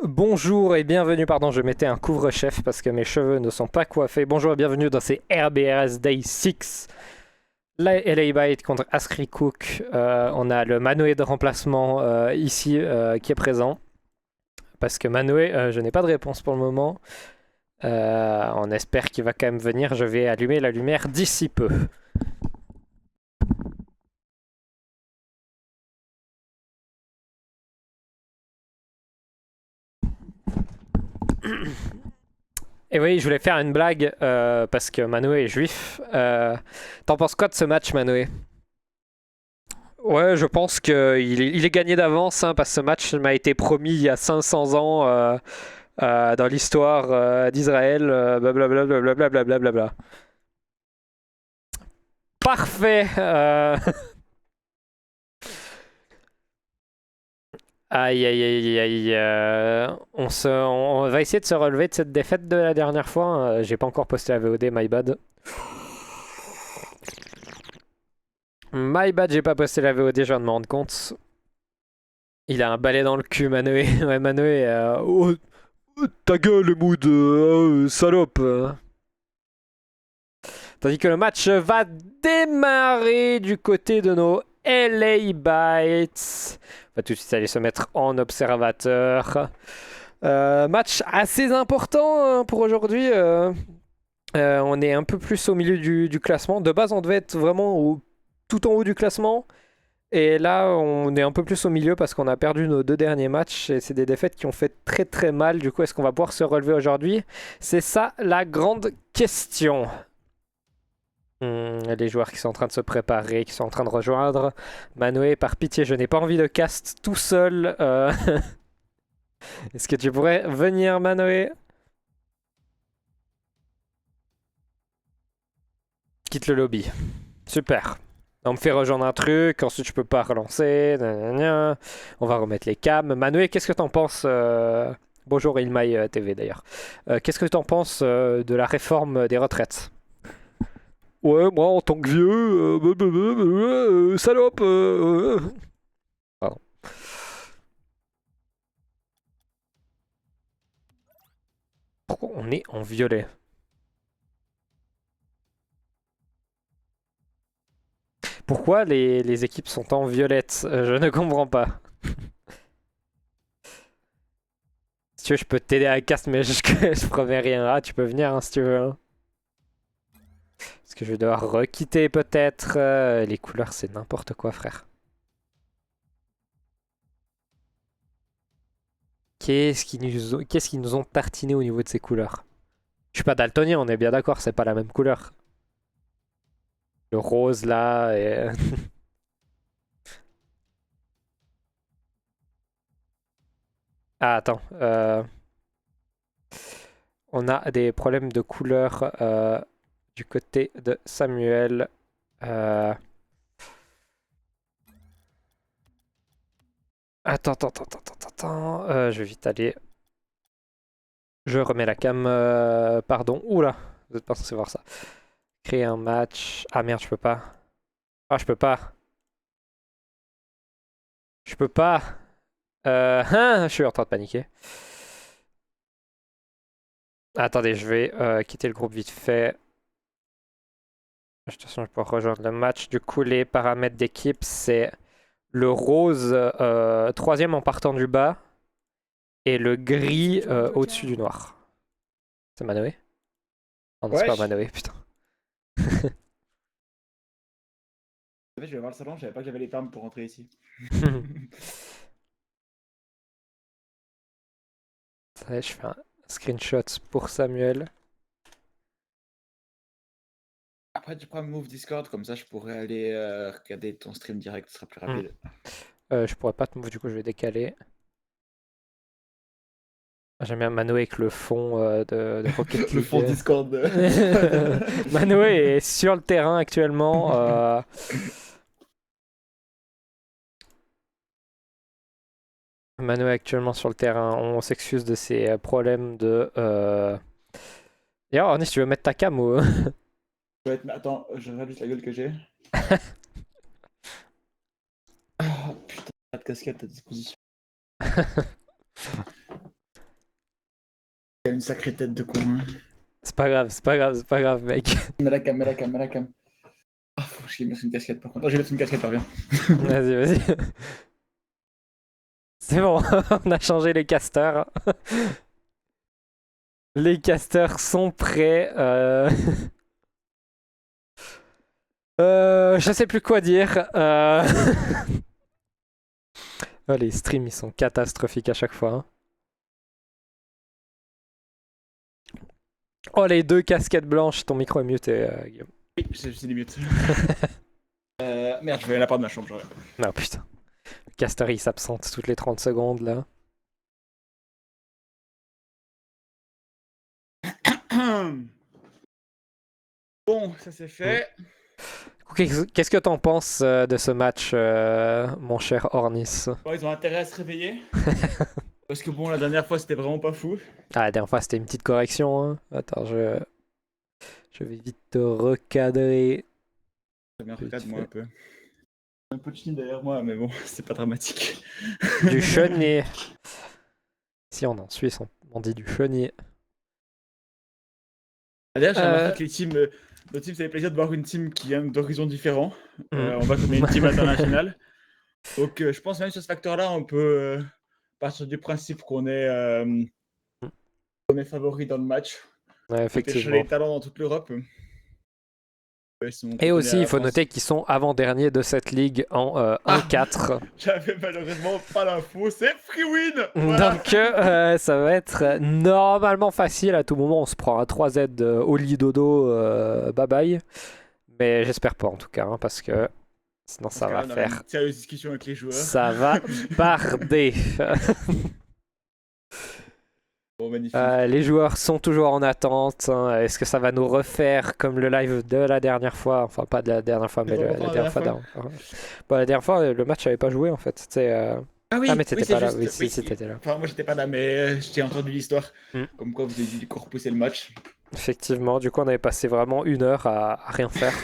Bonjour et bienvenue, pardon, je mettais un couvre-chef parce que mes cheveux ne sont pas coiffés. Bonjour et bienvenue dans ces RBRS Day 6. La LA Byte contre Askri Cook. On a le Manoé de remplacement ici qui est présent. Parce que Manoé, je n'ai pas de réponse pour le moment. On espère qu'il va quand même venir. Je vais allumer la lumière d'ici peu. Et oui, je voulais faire une blague parce que Manoé est juif. T'en penses quoi de ce match, Manoé? Ouais, je pense qu'il est gagné d'avance hein, parce que ce match m'a été promis il y a 500 ans dans l'histoire d'Israël. Blablabla, blablabla, blablabla. Parfait. Aïe, aïe, aïe, aïe. On va essayer de se relever de cette défaite de la dernière fois. Hein. J'ai pas encore posté la VOD, my bad. My bad, j'ai pas posté la VOD, je viens de me rendre compte. Il a un balai dans le cul, Manoé. Ouais, Manoé. Oh, ta gueule, Mood, salope. Tandis que le match va démarrer du côté de nos LA Bytes. On va tout de suite aller se mettre en observateur. Match assez important hein, pour aujourd'hui. On est un peu plus au milieu du classement. De base, on devait être vraiment tout en haut du classement. Et là, on est un peu plus au milieu parce qu'on a perdu nos deux derniers matchs. Et c'est des défaites qui ont fait très très mal. Du coup, est-ce qu'on va pouvoir se relever aujourd'hui? C'est ça la grande question. Les joueurs qui sont en train de se préparer, qui sont en train de rejoindre. Manoé, par pitié, je n'ai pas envie de cast tout seul. Est-ce que tu pourrais venir, Manoé? Quitte le lobby. Super. On me fait rejoindre un truc, ensuite je peux pas relancer. Gna. On va remettre les cams. Manoé, qu'est-ce que t'en penses Bonjour Ilmaï TV d'ailleurs. Qu'est-ce que t'en penses de la réforme des retraites? Ouais, moi en tant que vieux, salope. Pardon. Pourquoi on est en violet? Pourquoi les équipes sont en violette? Je ne comprends pas. Si tu veux, je peux t'aider à la cast, mais je promets rien. Ah, tu peux venir hein, si tu veux. Hein. Est-ce que je vais devoir requitter peut-être? Les couleurs, c'est n'importe quoi, frère. Qu'est-ce qu'ils nous ont tartiné au niveau de ces couleurs? Je suis pas daltonien, on est bien d'accord, c'est pas la même couleur. Le rose là et... Ah, attends. On a des problèmes de couleur du côté de Samuel. Attends. Je vais vite aller. Je remets la cam. Pardon. Oula, vous êtes pas censé voir ça. Créer un match. Ah merde, je peux pas. Ah, je peux pas. Je peux pas. Hein, je suis en train de paniquer. Attendez, je vais quitter le groupe vite fait. De toute façon, je peux rejoindre le match. Du coup, les paramètres d'équipe, c'est le rose troisième en partant du bas et le gris au-dessus du noir. C'est Manoé? Oh non, c'est pas Wesh! Manoé, putain. En fait, je vais voir le salon, je savais pas que j'avais les termes pour rentrer ici. Je fais un screenshot pour Samuel. Après, tu prends Move Discord, comme ça je pourrais aller regarder ton stream direct, ce sera plus Hmm. rapide. Je pourrais pas te move, du coup je vais décaler. J'aime bien Manoé avec le fond de Rocket Le fond League. Discord. Manoé est sur le terrain actuellement. Manoé est actuellement sur le terrain. On s'excuse de ses problèmes de. D'ailleurs, Ornis, tu veux mettre ta cam ou. Attends, je regarde juste la gueule que j'ai. Oh putain, pas de casquette à disposition. Il a une sacrée tête de con. Hein. C'est pas grave, mec. Mets la cam. Ah, faut que je mette une casquette par contre. Oh, je vais mettre une casquette, reviens. Vas-y. C'est bon, on a changé les casters. Les casters sont prêts. Je sais plus quoi dire. Oh, les streams, ils sont catastrophiques à chaque fois. Hein. Oh, les 2 casquettes blanches. Ton micro est muté, Guillaume. Oui, j'ai des mutes. Merde, je vais à la part de ma chambre, j'aurais. Non, putain. Le caster, il s'absente toutes les 30 secondes, là. Bon, ça c'est fait. Qu'est-ce que t'en penses de ce match, mon cher Ornis? Bon, ils ont intérêt à se réveiller. Parce que bon, la dernière fois, c'était vraiment pas fou. Ah, la dernière fois, c'était une petite correction. Hein. Attends, je vais vite te recadrer. Très bien, regarde-moi un peu. Un peu de chine derrière moi, mais bon, c'est pas dramatique. Du chenille. Si on est en Suisse, on dit du chenille. D'ailleurs, j'ai remarqué que les teams, nos teams, ça fait plaisir de voir une team qui vient d'horizons différents. On va comme une team internationale. Donc, je pense même sur ce facteur-là, on peut partir du principe qu'on est favori dans le match. Ouais, effectivement. Les talents dans toute l'Europe. Et aussi, il faut noter qu'ils sont avant-derniers de cette ligue en 1-4. J'avais malheureusement pas l'info, c'est free win. Voilà. Donc, ça va être normalement facile. À tout moment, on se prend un 3Z au lit dodo, bye bye. Mais j'espère pas en tout cas, hein, parce que sinon ça va faire. Une sérieuse discussion avec les joueurs. Ça va barder. Bon, magnifique. Les joueurs sont toujours en attente. Hein. Est-ce que ça va nous refaire comme le live de la dernière fois? Enfin, pas de la dernière fois, mais la dernière fois d'avant. Bon, la dernière fois, le match n'avait pas joué en fait. Ah oui, mais t'étais pas là. Oui, t'étais là. Enfin, moi, j'étais pas là, mais j'ai entendu l'histoire. Comme quoi, vous avez dû repousser le match. Effectivement, du coup, on avait passé vraiment 1 heure à rien faire,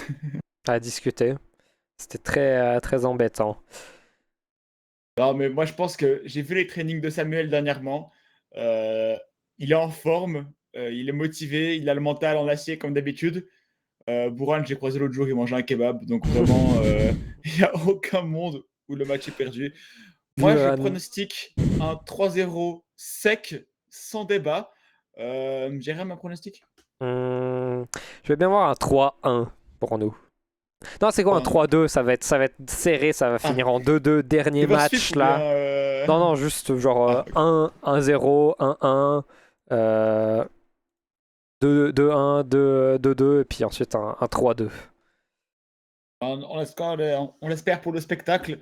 à discuter. C'était très embêtant. Non, mais moi, je pense que j'ai vu les trainings de Samuel dernièrement. Il est en forme, il est motivé, il a le mental en acier comme d'habitude. Bouran, j'ai croisé l'autre jour, il mangeait un kebab. Donc vraiment, il n'y a aucun monde où le match est perdu. Moi, je pronostique un 3-0 sec, sans débat. J'irai à ma pronostic. Je vais bien voir un 3-1 pour nous. Non, c'est quoi un 3-2? Ça va être serré, ça va finir en 2-2, dernier match là. Non, juste genre 1-0, 1-1, 2-1, 2-2, et puis ensuite un 3-2. On l'espère pour le spectacle.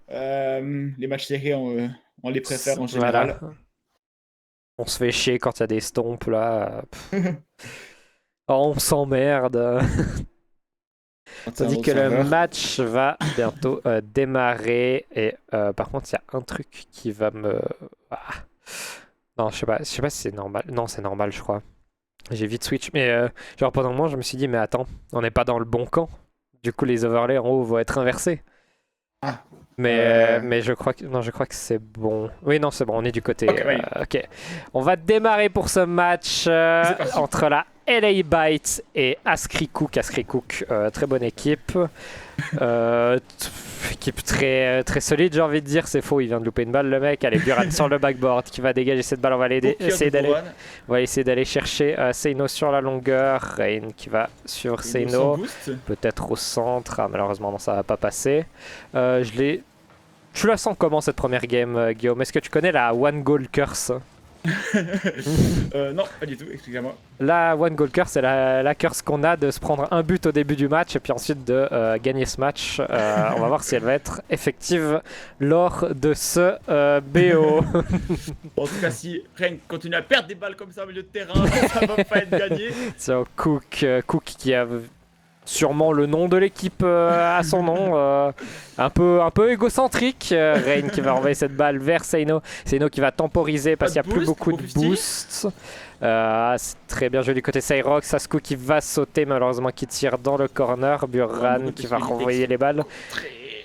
Les matchs serrés, on les préfère en général. Voilà. On se fait chier quand il y a des stomps là. Oh, on s'emmerde. Tandis que le match va bientôt démarrer. Et par contre, il y a un truc qui va me... Non, je sais pas si c'est normal. Non, c'est normal, je crois. J'ai vite switch. Mais genre pendant un moment, je me suis dit, mais attends, on n'est pas dans le bon camp. Du coup, les overlays en haut vont être inversés. Mais je crois que c'est bon. Oui, non, c'est bon, on est du côté. Ok. On va démarrer pour ce match entre la LA Bytes et Askri Cook. Askri Cook, très bonne équipe. Équipe très solide, j'ai envie de dire. C'est faux, il vient de louper une balle, le mec. Allez, Buran sur le backboard qui va dégager cette balle. On va essayer d'aller chercher Seino sur la longueur. Rain qui va sur Seino. Peut-être au centre. Ah, malheureusement, non, ça va pas passer. Tu la sens comment cette première game, Guillaume? Est-ce que tu connais la One Goal Curse? Non, pas du tout, excusez-moi. La One Goal Curse, c'est la curse qu'on a de se prendre un but au début du match et puis ensuite de gagner ce match. On va voir si elle va être effective lors de ce BO. En tout cas, si Rain continue à perdre des balles comme ça au milieu de terrain, ça va pas être gagné. C'est Cook qui a sûrement le nom de l'équipe à son nom, un peu égocentrique. Rain qui va envoyer cette balle vers Seino. Seino qui va temporiser parce qu'il n'y a plus beaucoup de boost. C'est très bien joué du côté Cyrox. Sasku qui va sauter, malheureusement qui tire dans le corner. Buran qui va renvoyer les balles.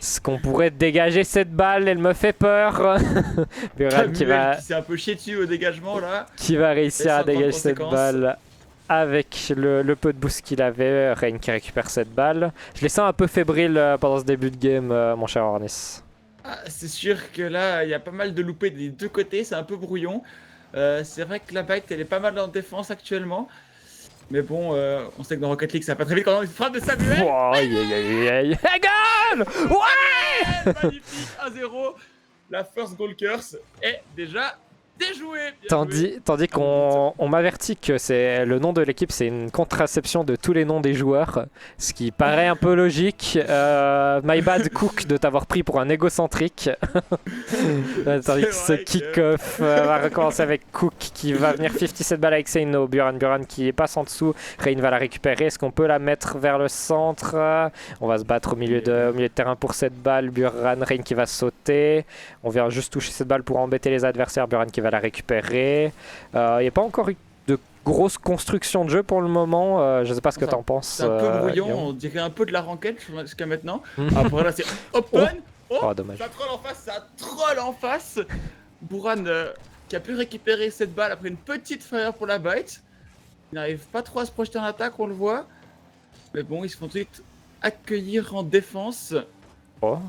Est-ce qu'on pourrait dégager cette balle? Elle me fait peur. Buran qui s'est un peu chié dessus au dégagement là. Qui va réussir à dégager cette conséquences. balle avec le peu de boost qu'il avait. Rain qui récupère cette balle. Je les sens un peu fébriles pendant ce début de game, mon cher Ornis. Ah, c'est sûr que là, il y a pas mal de loupés des deux côtés, c'est un peu brouillon. C'est vrai que la bite, elle est pas mal en défense actuellement. Mais bon, on sait que dans Rocket League, ça va pas très vite quand on frappe de Samuel. Oh, aïe aïe aïe. Goal! Ouais! Magnifique, 1-0. La first goal curse est déjà déjouée. Tandis qu'on m'avertit que c'est le nom de l'équipe, c'est une contraception de tous les noms des joueurs, ce qui paraît un peu logique. My bad Cook de t'avoir pris pour un égocentrique. Tandis que ce kick-off va recommencer avec Cook qui va venir 57 balles avec Seino. Buran qui passe en dessous. Rain va la récupérer. Est-ce qu'on peut la mettre vers le centre? On va se battre au milieu de terrain pour cette balle. Buran, Rain qui va sauter. On vient juste toucher cette balle pour embêter les adversaires. Buran qui va la récupérer. Il n'y a pas encore eu de grosse construction de jeu pour le moment. Je sais pas ce que t'en penses. C'est un peu brouillon, on dirait un peu de la ranked jusqu'à maintenant. Après là c'est open. Oh, dommage. Ça troll en face. Buran qui a pu récupérer cette balle après une petite frayeur pour la bite. Il n'arrive pas trop à se projeter en attaque, on le voit. Mais bon, ils se font tout de suite accueillir en défense. Oh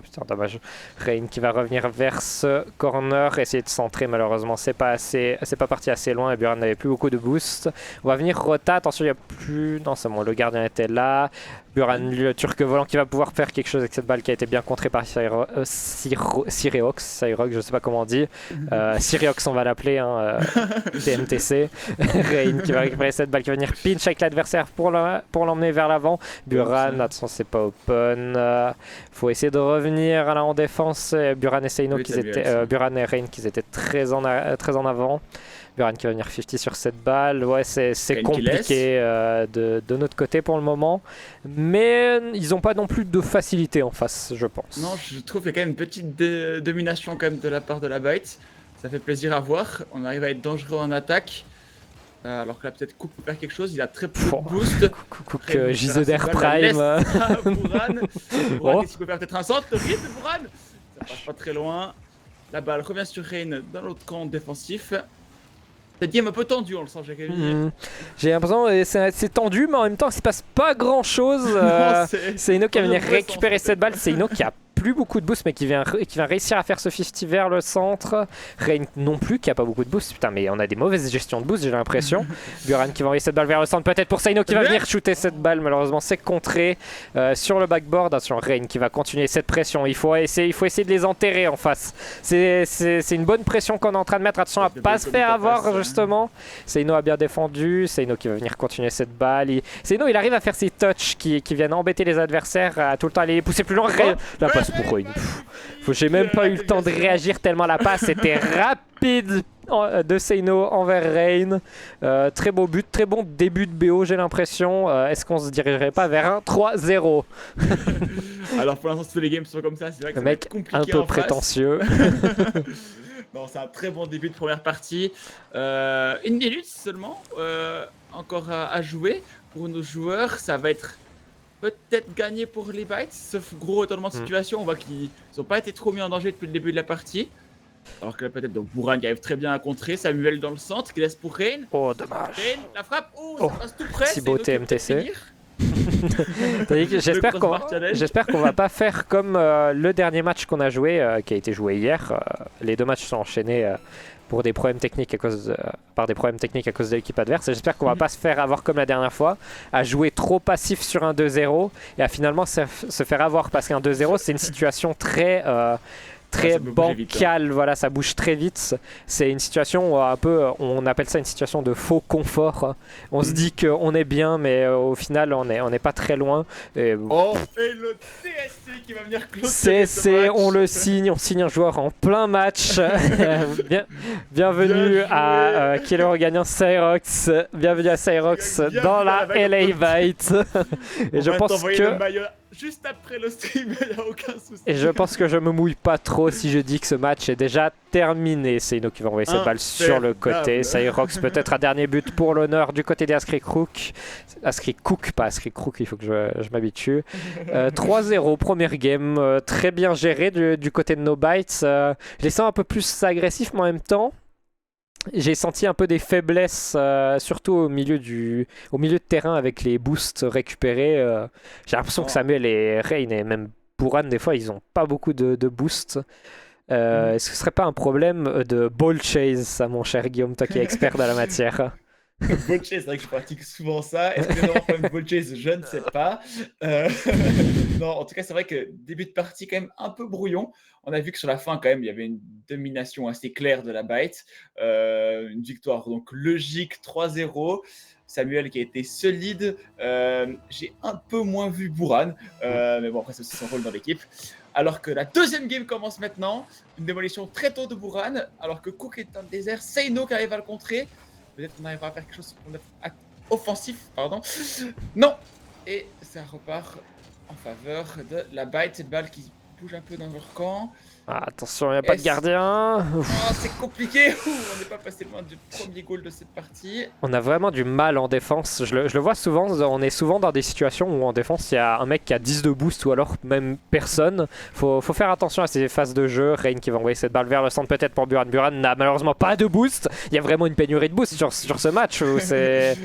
putain, dommage. Rain qui va revenir vers ce corner, essayer de centrer, malheureusement c'est pas parti assez loin et Buran n'avait plus beaucoup de boost. On va venir rota, attention il n'y a plus... Non c'est bon, le gardien était là. Buran, le turc volant qui va pouvoir faire quelque chose avec cette balle qui a été bien contrée par Siriox, je sais pas comment on dit. Siriox on va l'appeler, hein, TMTC. Rain qui va récupérer cette balle qui va venir pinch avec l'adversaire pour l'emmener vers l'avant. Buran, attention c'est pas open. Faut essayer de revenir là en défense. Buran et Seino Buran et Rain qui étaient très en avant. Buran qui va venir 50 sur cette balle. Ouais, c'est compliqué de notre côté pour le moment. Mais ils n'ont pas non plus de facilité en face, je pense. Non, je trouve qu'il y a quand même une petite domination quand même de la part de la bite. Ça fait plaisir à voir. On arrive à être dangereux en attaque. Alors que là, peut-être Cook peut faire quelque chose. Il a très peu de boost. Cook JZR Prime. Buran, il peut faire peut-être un centre. Le rythme de Buran. Ça passe pas très loin. La balle revient sur Rain dans l'autre camp défensif. Cette game un peu tendue, on le sent, j'ai l'impression que c'est tendu, mais en même temps, il se passe pas grand chose. Seino qui va venir récupérer cette balle. Seino qui a plus beaucoup de boost, mais qui vient réussir à faire ce 50 vers le centre. Rain non plus, qui a pas beaucoup de boost. Putain, mais on a des mauvaises gestions de boost, j'ai l'impression. Buran qui va envoyer cette balle vers le centre, peut-être pour Seino qui va venir shooter cette balle. Malheureusement, c'est contré sur le backboard. Attention, Rain qui va continuer cette pression. Il faut essayer de les enterrer en face. C'est une bonne pression qu'on est en train de mettre. Attention à pas se faire avoir, justement. Seino a bien défendu. Seino qui va venir continuer cette balle. Seino, il arrive à faire ses touches qui viennent embêter les adversaires, à tout le temps aller les pousser plus loin. La passe pour Rain. J'ai même pas eu le temps de réagir tellement la passe était rapide de Seino envers Rain. Très beau but, très bon début de BO, j'ai l'impression. Est-ce qu'on se dirigerait pas vers un 3-0? Alors pour l'instant, tous les games sont comme ça. C'est vrai que le mec un peu prétentieux. Non, c'est un très bon début de première partie. Une minute seulement encore à jouer pour nos joueurs. Ça va être peut-être gagné pour les bites, sauf gros retournement de situation. On voit qu'ils n'ont pas été trop mis en danger depuis le début de la partie. Alors que là, peut-être donc Buran qui arrive très bien à contrer. Samuel dans le centre qui laisse pour Rain. Oh, dommage. Rain, la frappe. Ça passe tout près. Si beau TMTC. J'espère qu'on va pas faire comme le dernier match qu'on a joué, qui a été joué hier. Les deux matchs sont enchaînés pour des problèmes techniques par des problèmes techniques à cause de l'équipe adverse. J'espère qu'on va pas se faire avoir comme la dernière fois, à jouer trop passif sur un 2-0 et à finalement se faire avoir, parce qu'un 2-0 c'est une situation très bancale, voilà, ça bouge très vite. C'est une situation où on appelle ça une situation de faux confort. On se dit qu'on est bien, mais au final on n'est pas très loin. Et le TSC qui va venir clôturer on signe un joueur en plein match. Bienvenue à Killer gagnant Cyrox. Bienvenue à Cyrox dans la LA Bite. Et je pense que juste après le stream, il n'y a aucun souci. Et je pense que je me mouille pas trop si je dis que ce match est déjà terminé. Seino qui va envoyer cette balle sur le côté. Cyrox peut-être un dernier but pour l'honneur du côté des Askri Crook. Askri Cook, pas Askri Crook, il faut que je m'habitue. 3-0, première game. Très bien géré du côté de No Bites. Je les sens un peu plus agressifs, mais en même temps, j'ai senti un peu des faiblesses, surtout au milieu de terrain avec les boosts récupérés. J'ai l'impression que Samuel et Rain et même Buran, des fois, ils n'ont pas beaucoup de boosts. Est-ce que ce serait pas un problème de ball chase, ça, mon cher Guillaume, toi qui es expert dans la matière? Ball chase, c'est vrai que je pratique souvent ça. Est-ce que j'ai vraiment fait une ball chase? Je ne sais pas. Non, en tout cas, c'est vrai que début de partie, quand même un peu brouillon. On a vu que sur la fin, quand même, il y avait une domination assez claire de la Bite. Une victoire donc logique, 3-0. Samuel qui a été solide. J'ai un peu moins vu Buran. Mais bon, après, c'est aussi son rôle dans l'équipe. Alors que la deuxième game commence maintenant. Une démolition très tôt de Buran. Alors que Cook est dans le désert. Seino qui arrive à le contrer. Peut-être qu'on arrivera à faire quelque chose offensif. Pardon. Non. Et ça repart en faveur de la Bite. Cette balle qui bouge un peu dans leur camp. Ah, attention, il n'y a pas de gardien. Oh, c'est compliqué. On n'est pas passé loin du premier goal de cette partie. On a vraiment du mal en défense. Je le vois souvent. On est souvent dans des situations où en défense, il y a un mec qui a 10 de boost ou alors même personne. Faut faire attention à ces phases de jeu. Rain qui va envoyer cette balle vers le centre peut-être pour Buran. Buran n'a malheureusement pas de boost. Il y a vraiment une pénurie de boost sur ce match où c'est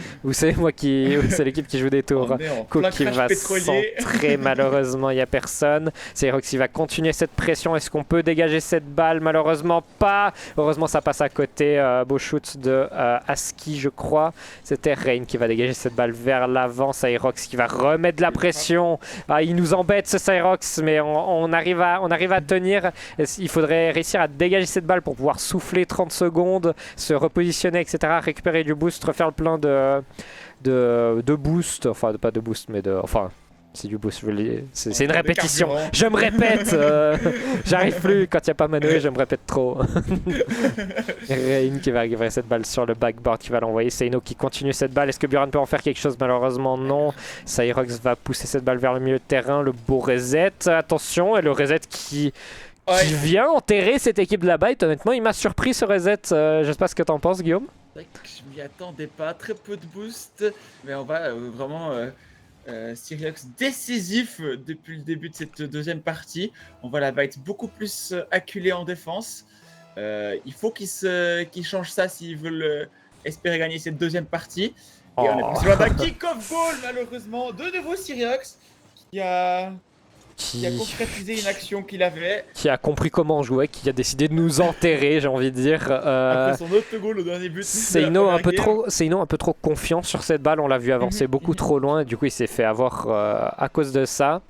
l'équipe qui joue des tours. Cook qui va centrer. Malheureusement, il n'y a personne. C'est Roxy va continuer cette pression. Est-ce qu'on peut dégager cette balle? Malheureusement pas. Heureusement ça passe à côté. Beau shoot de Aski, je crois. C'était Rain qui va dégager cette balle vers l'avant. Cyrox qui va remettre de la pression. Il nous embête ce Cyrox, mais on arrive à tenir. Il faudrait réussir à dégager cette balle pour pouvoir souffler 30 secondes, se repositionner, etc. Récupérer du boost, refaire le plein de boost. Enfin, pas de boost, mais de... Enfin, c'est du boost, c'est une répétition. Je me répète, j'arrive plus quand il n'y a pas Manoé, je me répète trop. Rain qui va récupérer cette balle sur le backboard, qui va l'envoyer. Seino qui continue cette balle. Est-ce que Buran peut en faire quelque chose? Malheureusement non. Cyrox va pousser cette balle vers le milieu de terrain. Le beau reset, attention, et le reset qui vient enterrer cette équipe de la Bite. Honnêtement, il m'a surpris ce reset. Je sais pas ce que t'en penses, Guillaume. C'est vrai que je m'y attendais pas, très peu de boost, mais on va vraiment... Cyrox décisif depuis le début de cette deuxième partie. On voit la Bite beaucoup plus acculée en défense. Il faut qu'ils changent ça s'ils veulent espérer gagner cette deuxième partie. Et on est passé loin d'un kick-off goal, malheureusement. De nouveau Cyrox qui a concrétisé une action qu'il avait. Qui a compris comment jouer, qui a décidé de nous enterrer, j'ai envie de dire. Après son autre goal au dernier but. Seino un peu trop confiant sur cette balle, on l'a vu avancer beaucoup trop loin, et du coup il s'est fait avoir à cause de ça.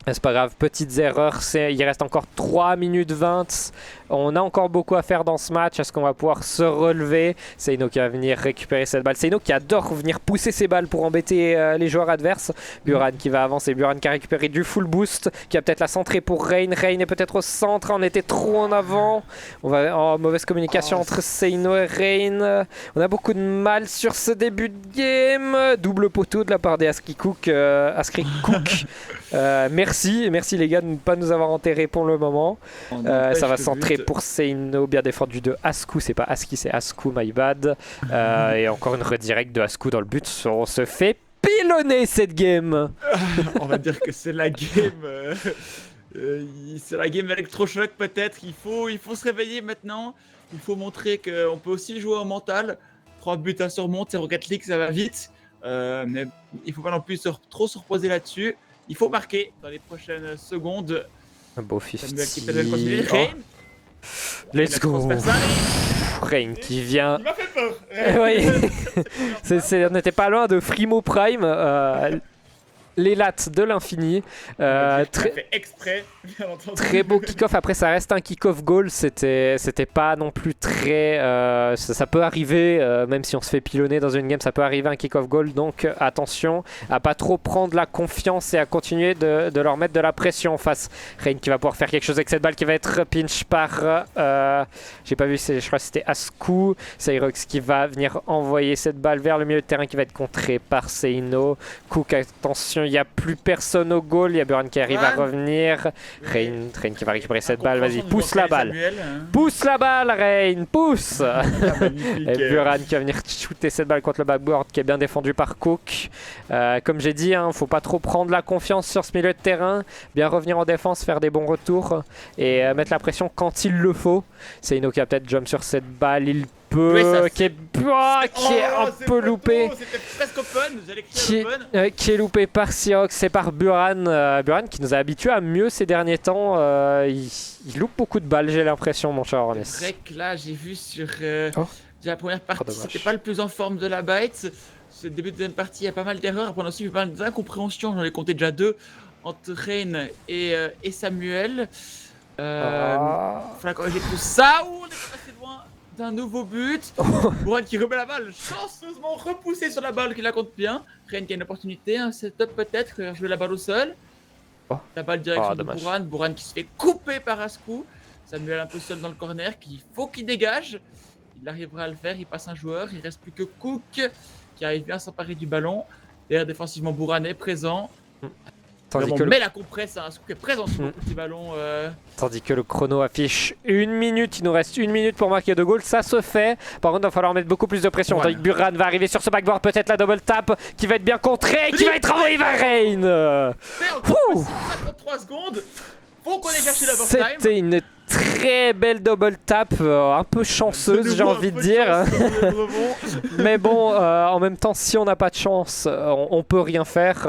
C'est pas grave, petites erreurs, il reste encore 3 minutes 20. On a encore beaucoup à faire dans ce match. Est-ce qu'on va pouvoir se relever? Seino qui va venir récupérer cette balle. Seino qui adore venir pousser ses balles pour embêter les joueurs adverses. Buran qui va avancer. Buran qui a récupéré du full boost. Qui va peut-être la centrer pour Rain. Rain est peut-être au centre. On était trop en avant. On va en mauvaise communication entre Seino et Rain. On a beaucoup de mal sur ce début de game. Double poteau de la part des Askri Cook. Merci les gars de ne pas nous avoir enterrés pour le moment. Ça va centrer pour Seino, bien défendu de Asku, c'est pas Aski, c'est Asku, my bad. Et encore une redirect de Asku dans le but. On se fait pilonner cette game. On va dire que c'est la game. C'est la game électrochoc peut-être. Il faut se réveiller maintenant. Il faut montrer qu'on peut aussi jouer en mental. 3 buts à surmonter, c'est Rocket League, ça va vite. Mais il faut pas non plus trop se reposer là-dessus. Il faut marquer dans les prochaines secondes. Un beau 50. Let's go. Rain qui vient. Il m'a fait peur. Oui. On n'était pas loin de Frimo Prime. Les lattes de l'infini. Fait exprès, bien entendu. Très beau kick-off. Après, ça reste un kick-off goal. C'était pas non plus très... ça peut arriver, même si on se fait pilonner dans une game, ça peut arriver un kick-off goal. Donc, attention à pas trop prendre la confiance et à continuer de leur mettre de la pression face. Rain qui va pouvoir faire quelque chose avec cette balle qui va être pinch par... j'ai pas vu, je crois que c'était Asku. Cyrox qui va venir envoyer cette balle vers le milieu de terrain qui va être contré par Seino. Cook, attention. il n'y a plus personne au goal. Il y a Buran qui arrive à revenir. Rain qui va récupérer cette balle. Vas-y, pousse la balle. Pousse la balle, Rain, pousse. Et Buran qui va venir shooter cette balle contre le backboard qui est bien défendu par Cook. Comme j'ai dit, hein, faut pas trop prendre la confiance sur ce milieu de terrain. Bien revenir en défense, faire des bons retours et mettre la pression quand il le faut. Seino qui va peut-être jump sur cette balle. Il peut, qui est un peu loupé. C'était presque open, j'allais crier open. Qui est loupé par Sirox et par Buran. Buran qui nous a habitués à mieux ces derniers temps. Il loupe beaucoup de balles, j'ai l'impression, mon cher Hornets. C'est vrai que là, j'ai vu sur la première partie, c'était pas le plus en forme de la bite. Ce début de deuxième partie, il y a pas mal d'erreurs. Après, on a aussi eu pas mal d'incompréhensions. J'en ai compté déjà 2 entre Rain et Samuel. Il faudra corriger tout ça. On est passé loin d'un nouveau but. Buran qui remet la balle, chanceusement repoussé sur la balle, qui la compte bien. Rain qui a une opportunité, un setup peut-être, jouer la balle au sol. La balle direction de Buran. Buran qui se fait couper par Askou. Samuel un peu seul dans le corner, il faut qu'il dégage. Il arrivera à le faire, il passe un joueur. Il reste plus que Cook qui arrive bien à s'emparer du ballon. Derrière défensivement, Buran est présent. Mais la compresse, Askou est présent sur le petit ballon. Tandis que le chrono affiche 1 minute, il nous reste 1 minute pour marquer 2 goals, ça se fait. Par contre, il va falloir mettre beaucoup plus de pression. Tandis que Buran va arriver sur ce backboard, peut-être la double tap qui va être bien contrée, qui va être envoyée vers Rain. 53 secondes, faut qu'on ait cherché l'overtime. C'était une très belle double tap, un peu chanceuse, j'ai envie de dire. Mais bon, en même temps, si on n'a pas de chance, on peut rien faire.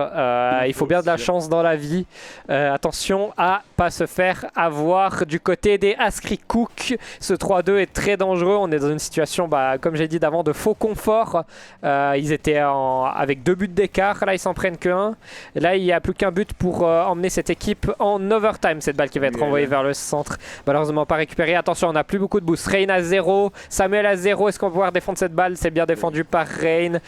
Il faut bien de la chance dans la vie. Attention à pas se faire avoir du côté des Askri Cook. Ce 3-2 est très dangereux. On est dans une situation, comme j'ai dit d'avant, de faux confort. Ils étaient avec 2 buts d'écart. Là, ils s'en prennent que 1. Et là, il n'y a plus qu'un but pour emmener cette équipe en overtime. Cette balle qui va être envoyée vers le centre. Malheureusement pas récupéré. Attention, on n'a plus beaucoup de boost. Rain à 0. Samuel à 0. Est-ce qu'on va pouvoir défendre cette balle? C'est bien défendu par Rain.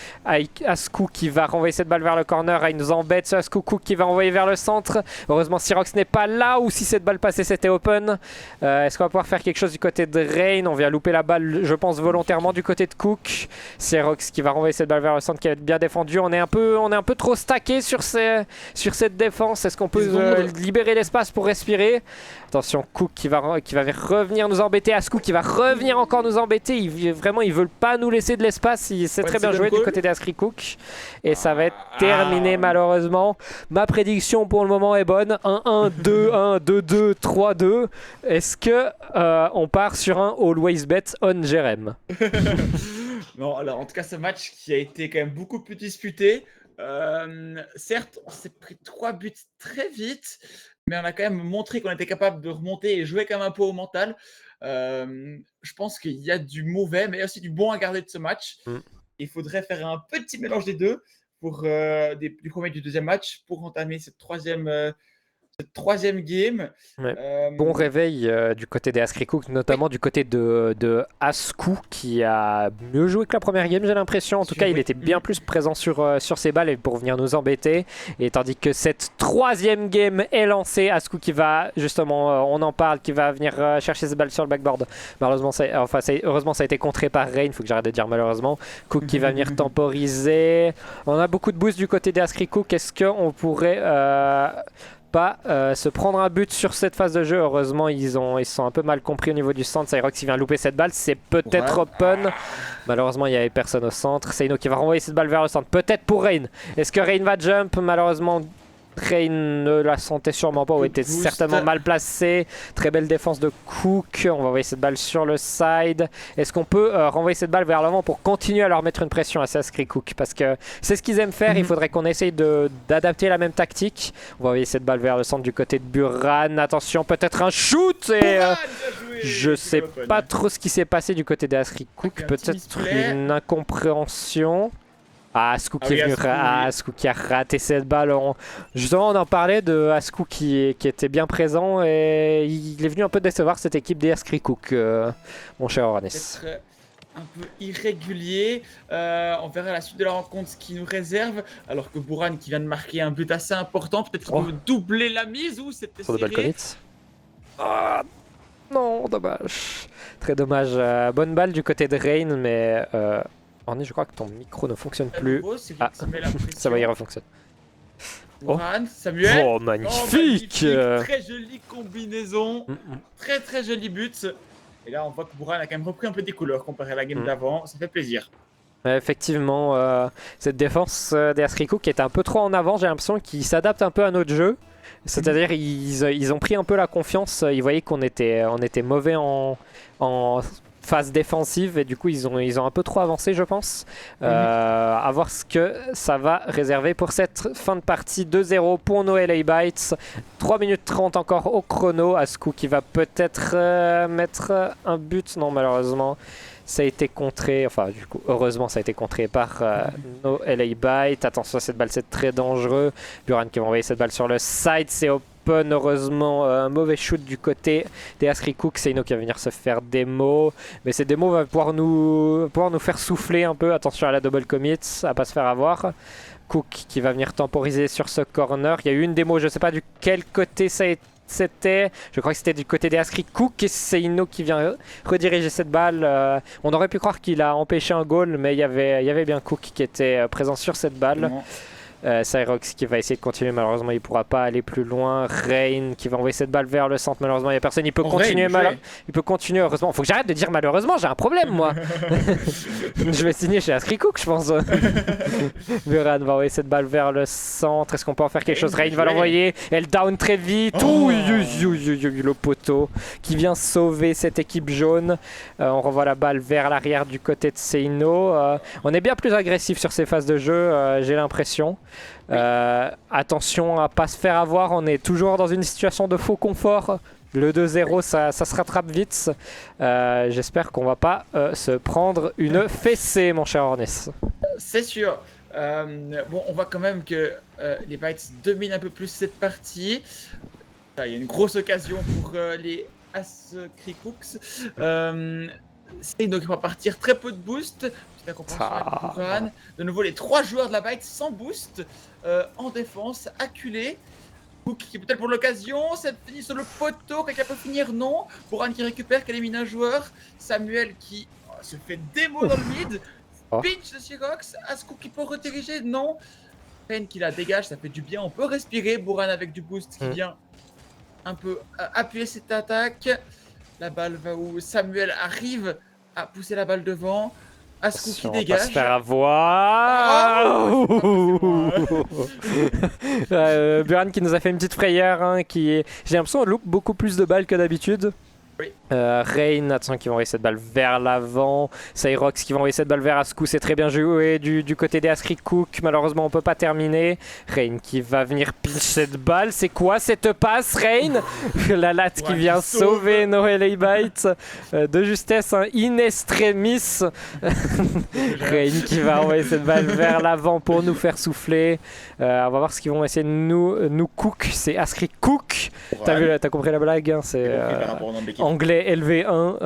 Askou qui va renvoyer cette balle vers le corner. Rain nous embête. Ce Askou Cook qui va envoyer vers le centre. Heureusement, Sirox n'est pas là. Ou si cette balle passait, c'était open. Est-ce qu'on va pouvoir faire quelque chose du côté de Rain? On vient louper la balle, je pense, volontairement du côté de Cook. Sirox qui va renvoyer cette balle vers le centre qui va être bien défendu. On est un peu trop stacké sur cette défense. Est-ce qu'on peut libérer l'espace pour respirer? Attention, Cook qui va revenir nous embêter. Askou qui va revenir encore nous embêter. Vraiment, ils veulent pas nous laisser de l'espace. C'est très bien joué du côté d'Askri Cook. Et ça va être terminé malheureusement. Ma prédiction pour le moment est bonne. 1-1, 2-1, 2-2, 3-2. Est-ce que on part sur un Always Bet on Jerem? Non, alors en tout cas, ce match qui a été quand même beaucoup plus disputé. Certes, on s'est pris 3 buts très vite. Mais on a quand même montré qu'on était capable de remonter et jouer comme un peu au mental. Je pense qu'il y a du mauvais, mais aussi du bon à garder de ce match. Il faudrait faire un petit mélange des deux pour du premier et du deuxième match pour entamer cette troisième game. Bon réveil du côté des Askri Cook, notamment du côté de Askou qui a mieux joué que la première game, j'ai l'impression. En tout cas, il était bien plus présent sur ses balles et pour venir nous embêter. Et tandis que cette troisième game est lancée, Askou qui va justement, on en parle, qui va venir chercher ses balles sur le backboard. Malheureusement, heureusement, ça a été contré par Rain. Il faut que j'arrête de dire malheureusement. Cook qui va venir temporiser. On a beaucoup de boost du côté des Askri Cook. Est-ce qu'on pourrait pas se prendre un but sur cette phase de jeu? Heureusement, ils se sont un peu mal compris au niveau du centre. Cyrox qui vient louper cette balle, c'est peut-être open. Malheureusement, il n'y avait personne au centre. Seino qui va renvoyer cette balle vers le centre, peut-être pour Rain. Est-ce que Rain va jump? Malheureusement, Rain ne la sentait sûrement pas ou était certainement mal placé. Très belle défense de Cook. On va envoyer cette balle sur le side. Est-ce qu'on peut renvoyer cette balle vers l'avant pour continuer à leur mettre une pression à Askri Cook? Parce que c'est ce qu'ils aiment faire. Il faudrait qu'on essaye d'adapter la même tactique. On va envoyer cette balle vers le centre du côté de Buran. Attention, peut-être un shoot. Et je sais pas trop ce qui s'est passé du côté d'Askri Cook. Peut-être une incompréhension. Askou qui a raté cette balle. Justement, on en parlait de Askou qui était bien présent et il est venu un peu décevoir cette équipe des Askri Cook, mon cher Hornets. Un peu irrégulier. On verra la suite de la rencontre ce qui nous réserve. Alors que Buran qui vient de marquer un but assez important, peut-être qu'on peut doubler la mise ou c'était serré. Non, dommage. Très dommage. Bonne balle du côté de Rain, mais Orné, je crois que ton micro ne fonctionne plus. Ça va, il refonctionne. Buran, Samuel. Oh, magnifique. Très jolie combinaison. Très très joli but. Et là, on voit que Buran a quand même repris un peu des couleurs comparé à la game d'avant. Ça fait plaisir. Effectivement, cette défense des Asrico qui était un peu trop en avant, j'ai l'impression qu'ils s'adaptent un peu à notre jeu. C'est-à-dire ils ont pris un peu la confiance, ils voyaient qu'on était mauvais en phase défensive et du coup ils ont un peu trop avancé je pense. À voir ce que ça va réserver pour cette fin de partie. 2-0 pour nos LA Bites. 3 minutes 30 encore au chrono. Asku qui va peut-être mettre un but. Non, malheureusement ça a été contré, enfin du coup heureusement ça a été contré par nos LA Bites. Attention à cette balle, c'est très dangereux. Buran qui va envoyer cette balle sur le side, c'est open. Heureusement un mauvais shoot du côté des Asricook. Seino qui va venir se faire démo, mais ces démos vont pouvoir nous faire souffler un peu. Attention à la double commit, à pas se faire avoir. Cook qui va venir temporiser sur ce corner. Il y a eu une démo, je sais pas du quel côté ça a été. Je crois que c'était du côté des Asricook et Seino qui vient rediriger cette balle. On aurait pu croire qu'il a empêché un goal, mais il y avait bien Cook qui était présent sur cette balle. Cyrox qui va essayer de continuer, malheureusement il ne pourra pas aller plus loin. Rain qui va envoyer cette balle vers le centre, malheureusement il n'y a personne, il peut continuer. Il peut continuer, heureusement. Faut que j'arrête de dire malheureusement, j'ai un problème moi. Je vais signer chez Asricook je pense. Buran va envoyer cette balle vers le centre, est-ce qu'on peut en faire quelque chose? Rain va l'envoyer, elle down très vite. Le poteau qui vient sauver cette équipe jaune. On renvoie la balle vers l'arrière du côté de Seino. On est bien plus agressif sur ces phases de jeu, j'ai l'impression. Attention à pas se faire avoir, on est toujours dans une situation de faux confort. Le 2-0 ça se rattrape vite. J'espère qu'on va pas se prendre une fessée mon cher Ornes. C'est sûr. Bon, on voit quand même que les Bites dominent un peu plus cette partie. Il y a une grosse occasion pour les Asricook. Seino qui va partir, très peu de boost. Petite incompréhension avec Buran. De nouveau, les 3 joueurs de la Bite sans boost en défense, acculés. Cook qui peut-être pour l'occasion, ça finit sur le poteau, quelqu'un peut finir, non. Buran qui récupère, qui élimine un joueur. Samuel qui se fait démo dans le mid. Pinch de Cyrox. Asku qui peut rediriger, non. Pen qui la dégage, ça fait du bien, on peut respirer. Buran avec du boost qui vient un peu appuyer cette attaque. La balle va où? Samuel arrive à pousser la balle devant. Asku qui dégage. On va se faire avoir. Buran qui nous a fait une petite frayeur. Hein, j'ai l'impression qu'on loupe beaucoup plus de balles que d'habitude. Oui. Rain, attention qui va envoyer cette balle vers l'avant. Cyrox qui va envoyer cette balle vers Asku. C'est très bien joué du côté des Asricook. Malheureusement, on peut pas terminer. Rain qui va venir pinch cette balle. C'est quoi cette passe, Rain? La latte qui vient sauver nos LA Bites. De justesse, un in extremis. Rain qui va envoyer cette balle vers l'avant pour nous faire souffler. On va voir ce qu'ils vont essayer de nous cook. C'est Asricook. T'as compris la blague, hein, c'est anglais LV1.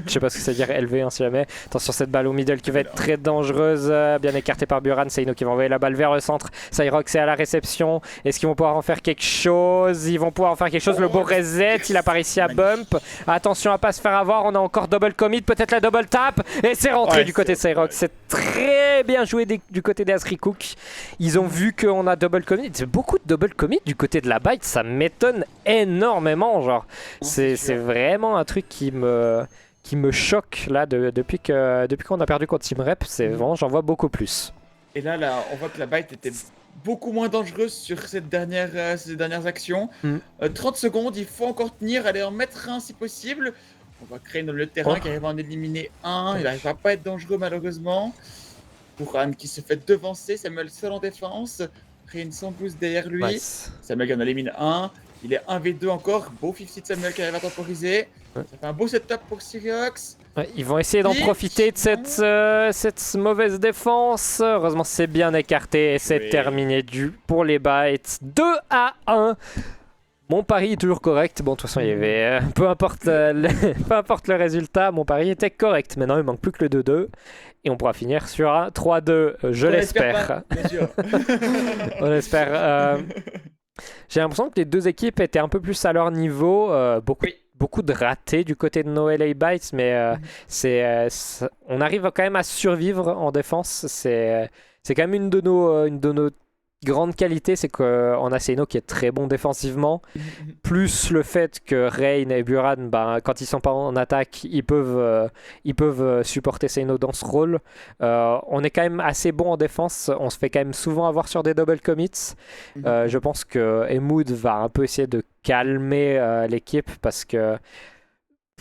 Je sais pas ce que ça veut dire LV1 si jamais. Attention cette balle au middle qui va être très dangereuse. Bien écartée par Buran. Seino qui va envoyer la balle vers le centre. Cyrox est à la réception. Est-ce qu'ils vont pouvoir en faire quelque chose? Ils vont pouvoir en faire quelque chose. Le beau reset, il a pas réussi à bump. Attention à pas se faire avoir. On a encore double commit, peut-être la double tap. Et c'est rentré du côté de Cyrox. C'est très bien joué du côté des Asricook. Ils ont vu qu'on a double commit. C'est beaucoup de double commit du côté de la Bite. Ça m'étonne énormément. Genre, c'est vraiment un truc qui me choque là depuis qu'on a perdu contre Team Rep. C'est vraiment, j'en vois beaucoup plus. Et là, on voit que la Bite était beaucoup moins dangereuse sur ces dernières actions. 30 secondes, il faut encore tenir, aller en mettre un si possible. On va créer dans le terrain qui arrive à en éliminer un. Il n'arrive pas à être dangereux malheureusement. Buran qui se fait devancer, Samuel seul en défense. Rain sans boost derrière lui. Nice. Samuel qui en élimine un. Il est 1v2 encore. Beau 50 de Samuel qui arrive à temporiser. Ça fait un beau setup pour Cyrox. Ils vont essayer d'en profiter de cette mauvaise défense. Heureusement, c'est bien écarté et c'est terminé pour les Bites. 2-1. Mon pari est toujours correct. Bon, de toute façon, il y avait, peu importe le résultat, mon pari était correct. Maintenant, il manque plus que le 2-2. Et on pourra finir sur un 3-2, je l'espère. On espère. J'ai l'impression que les deux équipes étaient un peu plus à leur niveau. Beaucoup de ratés du côté de nos LA Bites, mais on arrive quand même à survivre en défense. C'est quand même une de nos grande qualité, c'est qu'on a Seino qui est très bon défensivement, plus le fait que Rain et Buran, ben, quand ils sont pas en attaque, ils peuvent supporter Seino dans ce rôle. On est quand même assez bon en défense, on se fait quand même souvent avoir sur des double commits. Je pense que Emood va un peu essayer de calmer l'équipe parce que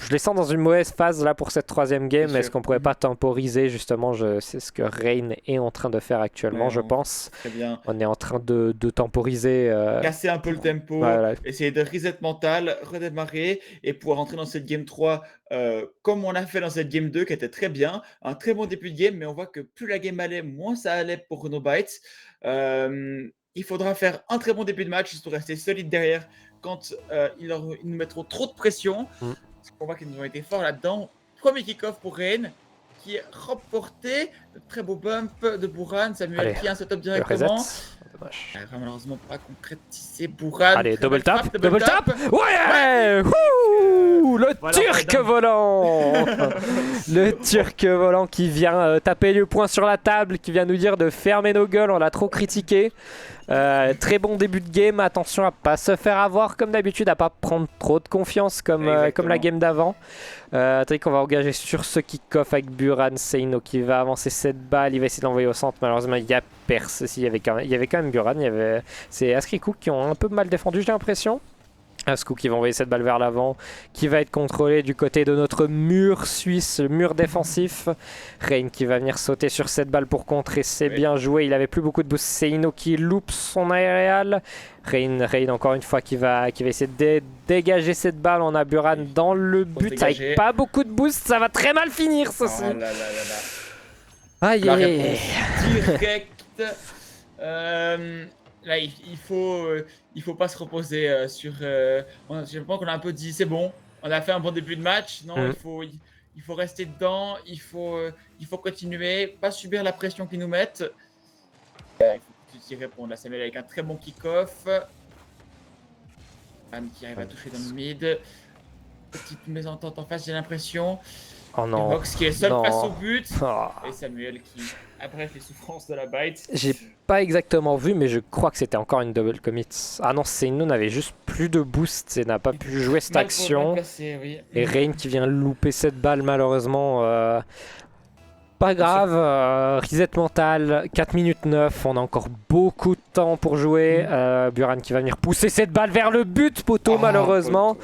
je les sens dans une mauvaise phase là pour cette troisième game. Est-ce qu'on pourrait pas temporiser justement c'est ce que Rain est en train de faire actuellement, je pense. Très bien. On est en train de temporiser. Casser un peu le tempo, voilà. Essayer de reset mental, redémarrer et pouvoir entrer dans cette game 3 comme on a fait dans cette game 2 qui était très bien. Un très bon début de game, mais on voit que plus la game allait, moins ça allait pour Nobites. Il faudra faire un très bon début de match, ils sont restés solides derrière quand ils nous mettront trop de pression. Parce qu'on voit qu'ils nous ont été forts là-dedans. Premier kick-off pour Rain qui est remporté. Très beau bump de Buran. Samuel qui a un setup directement. Dommage. Il va malheureusement pas concrétiser Buran. Allez, double tap. Ouais, le voilà, Turc volant. Le Turc volant qui vient taper le poing sur la table, qui vient nous dire de fermer nos gueules. On l'a trop critiqué. Très bon début de game, attention à pas se faire avoir comme d'habitude, à pas prendre trop de confiance comme la game d'avant. Tandis qu'on va engager sur ce kick-off avec Buran Seino qui va avancer cette balle, il va essayer de l'envoyer au centre, malheureusement il y a perce, il y avait quand même Buran, c'est Askricook qui ont un peu mal défendu j'ai l'impression. Asku qui va envoyer cette balle vers l'avant, qui va être contrôlé du côté de notre mur suisse, le mur défensif. Rain qui va venir sauter sur cette balle pour contrer, c'est bien joué, il avait plus beaucoup de boost. Seino qui loupe son aérial. Rain encore une fois qui va essayer de dégager cette balle. On a Buran dans le but avec pas beaucoup de boost, ça va très mal finir ceci. Oh là là là là. Aïe la aïe réponse directe. Là, il faut pas se reposer sur. Je pense qu'on a un peu dit c'est bon, on a fait un bon début de match. Non, il faut rester dedans, il faut continuer, pas subir la pression qu'ils nous mettent. Il faut y répondre. Là, Samuel avec un très bon kick-off. Anne qui arrive à toucher dans le mid. Petite mésentente en face, j'ai l'impression. Oh non. Vox qui est seul face au but. Oh. Et Samuel qui abrège les souffrances de la bite. J'ai pas exactement vu, mais je crois que c'était encore une double commit. Ah non, Seino n'avait juste plus de boost et n'a pas pu jouer cette action. Passer, oui. Et Rain qui vient louper cette balle malheureusement. Pas grave, reset mental, 4 minutes 9, on a encore beaucoup de temps pour jouer. Buran qui va venir pousser cette balle vers le but, poteau malheureusement.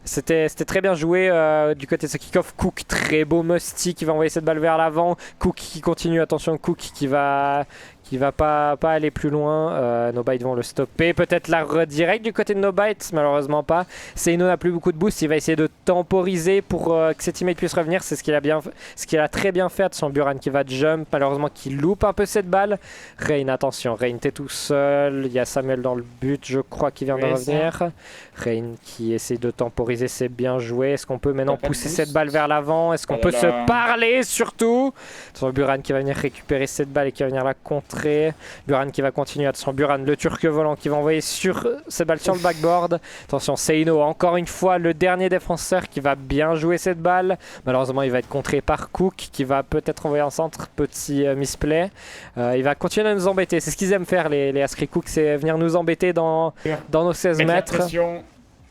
C'était très bien joué du côté de ce kick-off. Cook, très beau musty qui va envoyer cette balle vers l'avant. Cook qui continue, attention Cook qui va pas aller plus loin. Nobites vont le stopper. Peut-être la redirect du côté de Nobites, malheureusement pas. Seino n'a plus beaucoup de boost. Il va essayer de temporiser pour que ses teammates puissent revenir. C'est ce qu'il a très bien fait. Attention, Buran qui va jump, malheureusement qui loupe un peu cette balle. Rain, attention, Rain t'es tout seul. Il y a Samuel dans le but, je crois, qui vient de revenir. Rain qui essaie de temporiser, c'est bien joué. Est-ce qu'on peut maintenant pousser cette balle vers l'avant? Est-ce qu'on peut se parler surtout? Attention, Buran qui va venir récupérer cette balle et qui va venir la contrer. Buran qui va continuer, attention Buran, le Turc volant qui va envoyer sur cette balle sur le backboard. Attention Seino, encore une fois le dernier défenseur qui va bien jouer cette balle. Malheureusement il va être contré par Cook qui va peut-être envoyer en centre, petit misplay. Il va continuer à nous embêter, c'est ce qu'ils aiment faire les Askricook, c'est venir nous embêter dans nos 16 mètres. La pression,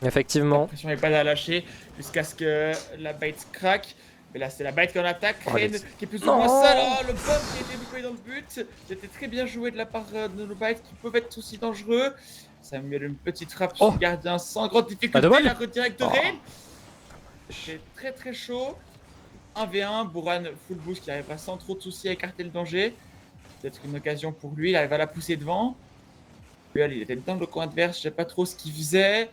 effectivement. La pression n'est pas à lâcher jusqu'à ce que la bite craque. Mais là, c'est la bite qu'on attaque. Rain qui est plus ou moins seule. Oh, le bump qui a été loupé dans le but. C'était très bien joué de la part de nos bites qui peuvent être aussi dangereux. Samuel, une petite frappe sur le gardien sans grande difficulté. La redirect de Rain. C'est très très chaud. 1v1. Buran full boost qui arrivera sans trop de soucis à écarter le danger. Peut-être une occasion pour lui. Il arrive à la pousser devant. Il était dans le coin adverse. Je sais pas trop ce qu'il faisait.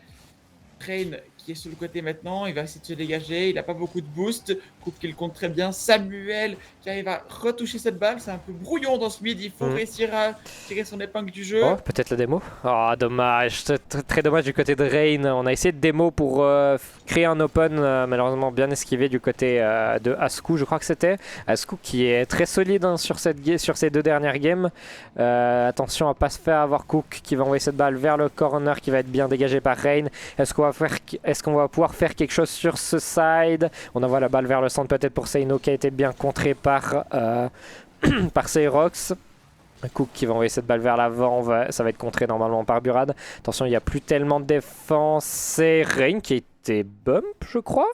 Rain qui est sur le côté maintenant, il va essayer de se dégager, il n'a pas beaucoup de boost, Cook qui le compte très bien, Samuel qui arrive à retoucher cette balle, c'est un peu brouillon dans ce mid, il faut réussir à tirer son épingle du jeu. Oh, peut-être la démo. Oh, dommage, très dommage du côté de Rain, on a essayé de démo pour créer un open, malheureusement bien esquivé du côté de Asku, je crois que c'était. Asku qui est très solide hein, sur ces deux dernières games. Attention à pas se faire avoir Cook qui va envoyer cette balle vers le corner qui va être bien dégagé par Rain. Est-ce qu'on va pouvoir faire quelque chose sur ce side? On envoie la balle vers le centre peut-être pour Seino qui a été bien contré par, par Seyrox. Cook qui va envoyer cette balle vers l'avant, ça va être contré normalement par Buran. Attention, il n'y a plus tellement de défense. C'est Rain qui a été bump, je crois.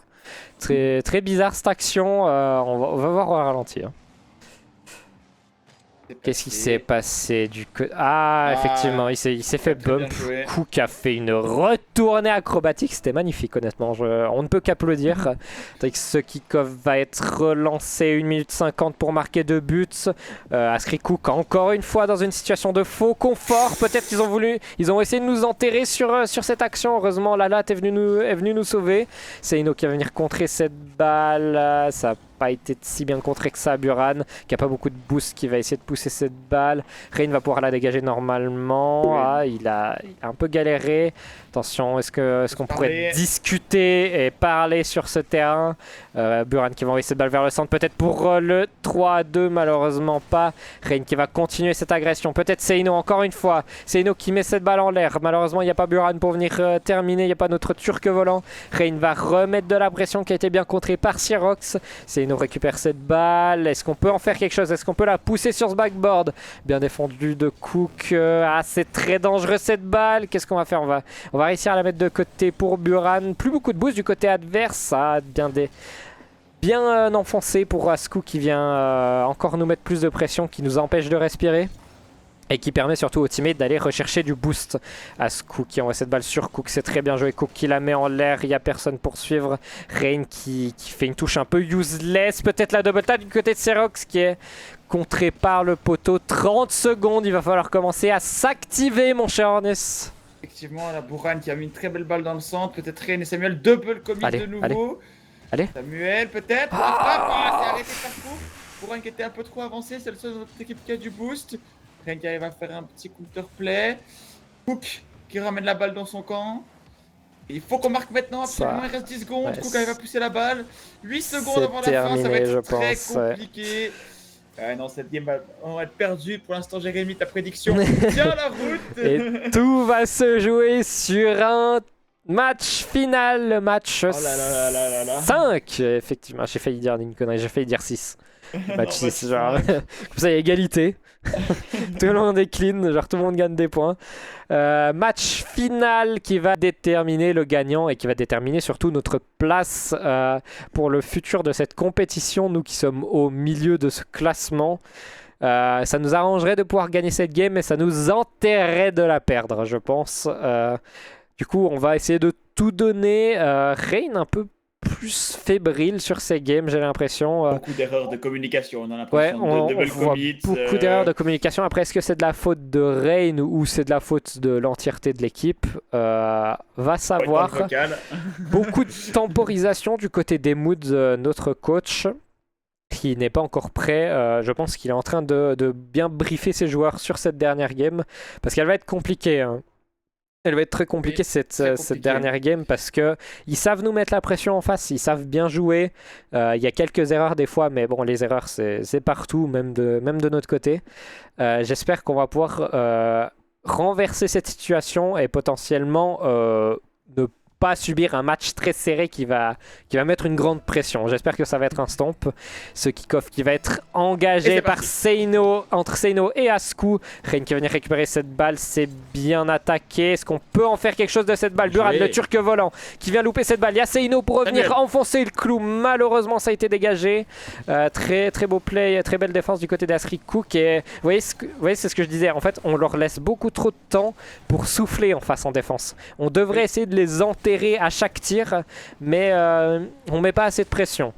Très, très bizarre cette action. On va voir au ralenti. Hein. Qu'est-ce qui s'est passé du côté... Ah, effectivement, il s'est fait bump. Cook a fait une retournée acrobatique. C'était magnifique, honnêtement. On ne peut qu'applaudir. Ce kick-off va être relancé 1 minute 50 pour marquer 2 buts. Askri Cook, encore une fois, dans une situation de faux confort. Peut-être qu'ils ils ont essayé de nous enterrer sur cette action. Heureusement, Lalat est venu nous sauver. C'est Ino qui va venir contrer cette balle. Ça pas été si bien contré que ça. Buran qui a pas beaucoup de boost, qui va essayer de pousser cette balle. Rain va pouvoir la dégager normalement. Ah, il a un peu galéré. Attention, est-ce qu'on pourrait discuter et parler sur ce terrain? Buran qui va envoyer cette balle vers le centre, peut-être pour le 3-2, malheureusement pas. Rain qui va continuer cette agression, peut-être Seino encore une fois. Seino qui met cette balle en l'air, malheureusement il n'y a pas Buran pour venir terminer, il n'y a pas notre turc volant. Rain va remettre de la pression qui a été bien contrée par Sirox. Seino récupère cette balle, est-ce qu'on peut en faire quelque chose? Est-ce qu'on peut la pousser sur ce backboard? Bien défendu de Cook. Ah, c'est très dangereux cette balle, qu'est-ce qu'on va faire? On va réussir à la mettre de côté pour Buran. Plus beaucoup de boost du côté adverse, ça a bien enfoncé pour Asku qui vient encore nous mettre plus de pression, qui nous empêche de respirer et qui permet surtout au teammate d'aller rechercher du boost. Asku qui envoie cette balle sur Cook, c'est très bien joué. Cook qui la met en l'air, il n'y a personne pour suivre. Rain qui fait une touche un peu useless, peut-être la double tap du côté de Serox qui est contré par le poteau. 30 secondes, il va falloir commencer à s'activer mon cher Ornis. Effectivement, la Buran qui a mis une très belle balle dans le centre, peut-être Rain et Samuel double commit de nouveau. Allez. Samuel peut-être. C'est arrêté par Cook. Buran qui était un peu trop avancé, c'est le seul de notre équipe qui a du boost. Rain qui arrive à faire un petit counterplay. Cook qui ramène la balle dans son camp. Et il faut qu'on marque maintenant, absolument, il reste 10 secondes. Ouais, Cook arrive à pousser la balle. 8 secondes avant la fin, ça va être très compliqué. Non, cette game va être perdue. Pour l'instant, Jérémy, ta prédiction tient la route. Et tout va se jouer sur un match final, le match 5. Effectivement, j'ai failli dire une connerie, j'ai failli dire 6. Match 6, genre, comme ça, il y a égalité. Tout le monde est clean, genre tout le monde gagne des points. Match final qui va déterminer le gagnant et qui va déterminer surtout notre place pour le futur de cette compétition. Nous qui sommes au milieu de ce classement, ça nous arrangerait de pouvoir gagner cette game, mais ça nous enterrerait de la perdre, je pense. Du coup, on va essayer de tout donner. Rain un peu plus fébrile sur ces games, j'ai l'impression. Beaucoup d'erreurs de communication, on a l'impression on voit beaucoup d'erreurs de communication. Après, est-ce que c'est de la faute de Rain ou c'est de la faute de l'entièreté de l'équipe? Va savoir. Beaucoup de temporisation du côté des moods, notre coach, qui n'est pas encore prêt. Je pense qu'il est en train de bien briefer ses joueurs sur cette dernière game, parce qu'elle va être compliquée. Hein. Elle va être très compliquée, cette dernière game, parce qu'ils savent nous mettre la pression en face, ils savent bien jouer. Il y a quelques erreurs des fois, mais bon, les erreurs c'est partout, même de notre côté. J'espère qu'on va pouvoir renverser cette situation et potentiellement ne pas subir un match très serré qui va mettre une grande pression. J'espère que ça va être un stomp. Ce kick-off qui va être engagé par Seino, entre Seino et Asku. Rain qui va venir récupérer cette balle, c'est bien attaqué. Est-ce qu'on peut en faire quelque chose de cette balle? Buran, le turc volant, qui vient louper cette balle. Il y a Seino pour revenir enfoncer le clou. Malheureusement, ça a été dégagé. Très très beau play, très belle défense du côté d'Asri Cook. Et vous voyez, c'est ce que je disais. En fait, on leur laisse beaucoup trop de temps pour souffler en face en défense. On devrait essayer de les enterrer à chaque tir, mais on met pas assez de pression.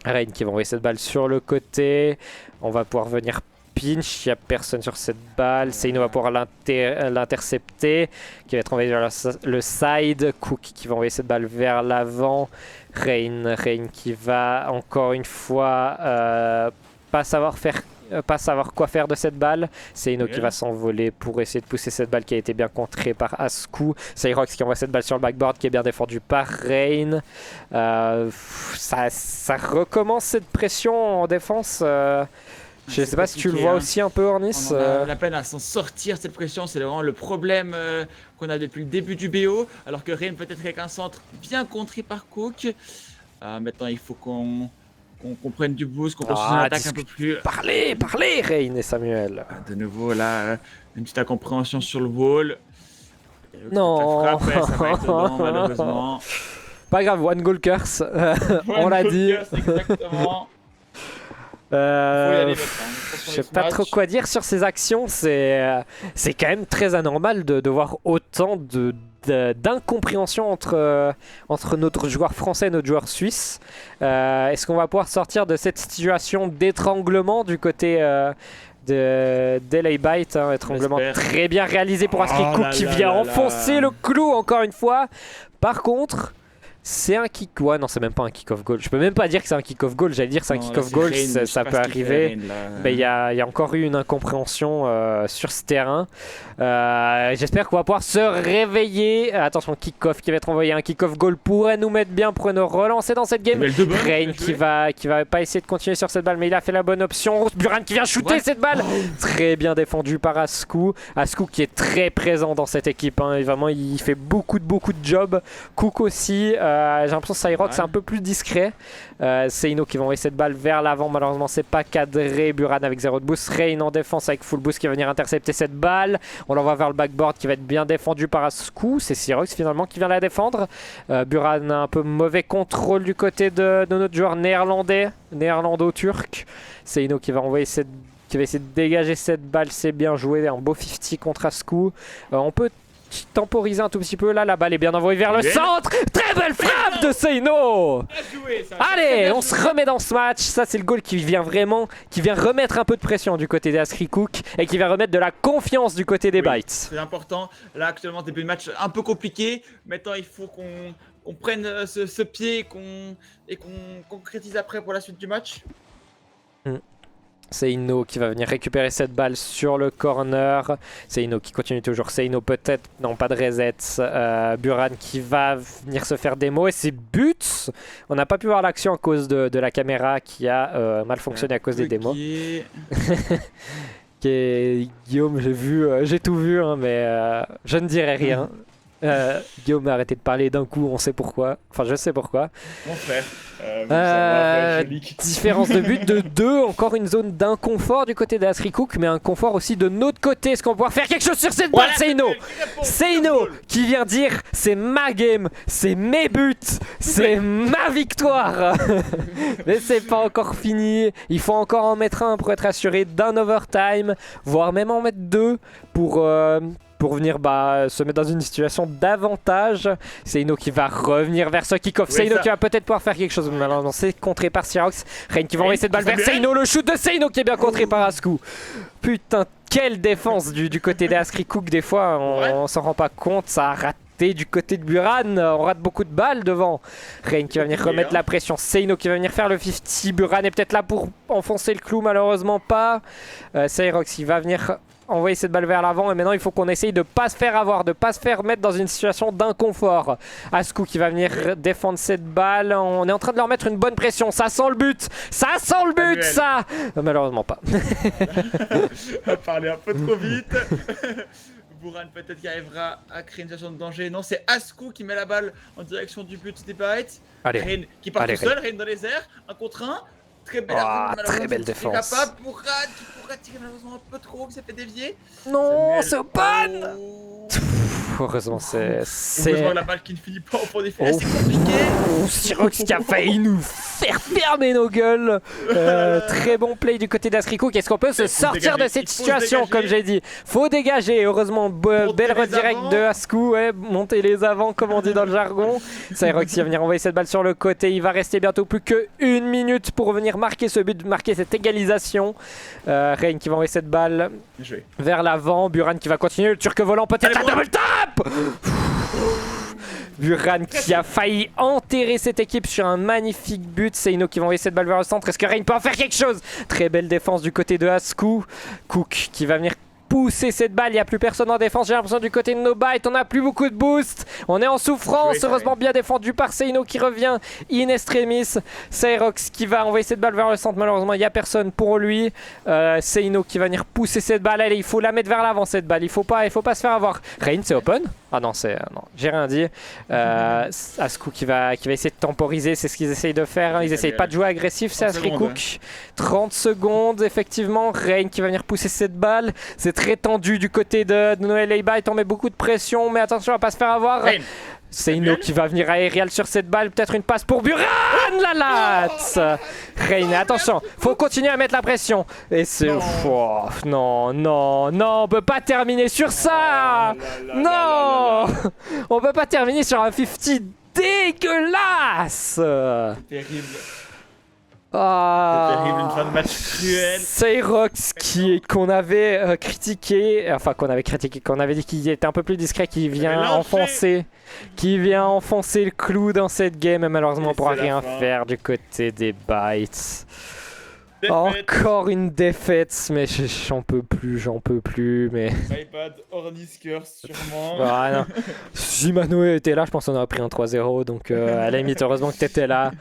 Rain qui va envoyer cette balle sur le côté. On va pouvoir venir pinch. Il n'y a personne sur cette balle. Seino va pouvoir l'intercepter. Qui va être envoyé vers le side. Cook qui va envoyer cette balle vers l'avant. Rain qui va encore une fois pas savoir quoi faire de cette balle. Seino qui va s'envoler pour essayer de pousser cette balle qui a été bien contrée par Asku. Cyrox qui envoie cette balle sur le backboard qui est bien défendu par Rain. Ça recommence cette pression en défense. Je ne sais pas si tu le vois aussi un peu, Ornis. On a la peine à s'en sortir, cette pression. C'est vraiment le problème qu'on a depuis le début du BO. Alors que Rain peut-être avec un centre bien contré par Cook. Maintenant, il faut qu'on qu'on prenne du boost, qu'on construise une attaque un peu plus. Parlez, Rain et Samuel. De nouveau, là, une petite incompréhension sur le wall. Non. Ça frappe, ça va être dedans, malheureusement. Pas grave, one goal curse. On l'a dit. Exactement. Je sais pas trop quoi dire sur ces actions. C'est quand même très anormal de voir autant d'incompréhension entre notre joueur français et notre joueur suisse. Est-ce qu'on va pouvoir sortir de cette situation d'étranglement du côté de LA Bytes, étranglement très bien réalisé pour Asrico qui vient enfoncer le clou encore une fois. Par contre, c'est un kick. Ouais, non, c'est même pas un kick-off goal. Je peux même pas dire que c'est un kick-off goal. J'allais dire c'est un kick-off goal, ça peut arriver. Mais il y a encore eu une incompréhension sur ce terrain. J'espère qu'on va pouvoir se réveiller. Attention, kick-off qui va être envoyé. Un kick-off goal pourrait nous mettre bien, pourrait nous relancer dans cette game. Rain qui va pas essayer de continuer sur cette balle, mais il a fait la bonne option. Buran qui vient shooter cette balle. Très bien défendu par Asku. Asku qui est très présent dans cette équipe. Et vraiment, il fait beaucoup de job. Cook aussi. J'ai l'impression que Cyrox c'est un peu plus discret. Seino qui va envoyer cette balle vers l'avant. Malheureusement, c'est pas cadré. Buran avec 0 de boost. Rain en défense avec full boost qui va venir intercepter cette balle. On l'envoie vers le backboard qui va être bien défendu par Asku. C'est Cyrox finalement qui vient la défendre. Buran a un peu mauvais contrôle du côté de notre joueur néerlando-turc. Seino qui va envoyer qui va essayer de dégager cette balle. C'est bien joué. Un beau 50 contre Asku. On peut temporiser un tout petit peu là, la balle est bien envoyée vers le centre. Très belle frappe de Seino. Allez, on se remet dans ce match. Ça c'est le goal qui vient remettre un peu de pression du côté des Asri Cook et qui vient remettre de la confiance du côté des Bytes. C'est important. Là actuellement début de match un peu compliqué. Maintenant il faut qu'on prenne ce pied et qu'on concrétise après pour la suite du match. Seino qui va venir récupérer cette balle sur le corner. Seino qui continue toujours. Seino peut-être, non pas de reset. Buran qui va venir se faire démo et c'est but. On n'a pas pu voir l'action à cause de la caméra qui a mal fonctionné à cause des démos. Guillaume, j'ai tout vu, mais je ne dirai rien. Guillaume a arrêté de parler d'un coup, on sait pourquoi. Enfin, je sais pourquoi. Mon frère. Différence de but de 2. Encore une zone d'inconfort du côté d'Asri Cook, mais un confort aussi de notre côté. Est-ce qu'on va pouvoir faire quelque chose sur cette balle? Seino qui vient dire c'est ma game, c'est mes buts, c'est ma victoire. Mais c'est pas encore fini. Il faut encore en mettre un pour être assuré d'un overtime, voire même en mettre 2 pour venir se mettre dans une situation d'avantage. Seino qui va revenir vers ce kick-off. Seino qui va peut-être pouvoir faire quelque chose. Malheureusement, c'est contré par Cyrox. Rain qui va envoyer cette balle vers Seino. Le shoot de Seino qui est bien contré par Asku. Putain, quelle défense du côté des Asri Cook. Des fois, on s'en rend pas compte. Ça a raté du côté de Buran. On rate beaucoup de balles devant. Rain qui va venir remettre la pression. Seino qui va venir faire le 50. Buran est peut-être là pour enfoncer le clou. Malheureusement pas. Cyrox qui va venir envoyer cette balle vers l'avant et maintenant il faut qu'on essaye de pas se faire avoir, de pas se faire mettre dans une situation d'inconfort. Asku qui va venir défendre cette balle, on est en train de leur mettre une bonne pression, ça sent le but, ça. Malheureusement pas. On a parlé un peu trop vite. Buran peut-être qui arrivera à créer une situation de danger. Non, c'est Asku qui met la balle en direction du but des Bytes. Rain qui part tout seul, Rain dans les airs, 1 contre 1. Très belle défense. Capable pour Rad qui pourra tirer malheureusement un peu trop, qui s'est fait dévier. Non, c'est open. Heureusement, c'est. Heureusement la balle qui ne finit pas au fond des filets, c'est compliqué. Cyrox qui a failli nous faire fermer nos gueules. Très bon play du côté d'Asrico. Qu'est-ce qu'on peut se sortir de cette situation, comme j'ai dit? Faut dégager. Heureusement, belle redirect de Asku. Monter les avants, comme on dit dans le jargon. Cyrox qui va venir envoyer cette balle sur le côté. Il va rester bientôt plus qu'1 minute pour venir marquer ce but, marquer cette égalisation. Rain qui va envoyer cette balle vers l'avant. Buran qui va continuer. Le turc volant, peut-être la double tap. Buran qui a failli enterrer cette équipe sur un magnifique but. Seino qui va envoyer cette balle vers le centre. Est-ce que Rain peut en faire quelque chose? Très belle défense du côté de Asku. Cook qui va venir pousser cette balle, il n'y a plus personne en défense, j'ai l'impression du côté de No Bytes, on n'a plus beaucoup de boost, on est en souffrance, heureusement bien défendu par Seino qui revient in extremis. Cyrox qui va envoyer cette balle vers le centre, malheureusement il n'y a personne pour lui. Seino qui va venir pousser cette balle, allez, il faut la mettre vers l'avant cette balle, il faut pas se faire avoir. Rain c'est open. Ah non, non, j'ai rien dit. Asku qui va essayer de temporiser, c'est ce qu'ils essayent de faire. Hein. Ils essayent pas de jouer agressif, c'est 30 secondes. Asricook. 30 secondes, effectivement. Rain qui va venir pousser cette balle. C'est très tendu du côté de Noël Eiba. On met beaucoup de pression, mais attention à pas se faire avoir. Rain. C'est Ino qui va venir aérial sur cette balle. Peut-être une passe pour Buran. La latte. Rain, attention. Faut continuer à mettre la pression. Et c'est... Oh, non, non, non. On peut pas terminer sur ça. Non. On peut pas terminer sur un 50 dégueulasse. C'est terrible. Ah, C'est terrible, une fin de match cruelle. Cyrox qu'on avait critiqué, enfin qu'on avait dit qu'il était un peu plus discret, qui vient enfoncer le clou dans cette game et malheureusement on pourra rien faire du côté des Bytes. Encore une défaite, mais j'en peux plus, mais... My bad, Ornis curse sûrement. Ah, non. Si Mano était là, je pense qu'on aurait pris un 3-0, donc à la limite, heureusement que t'étais là.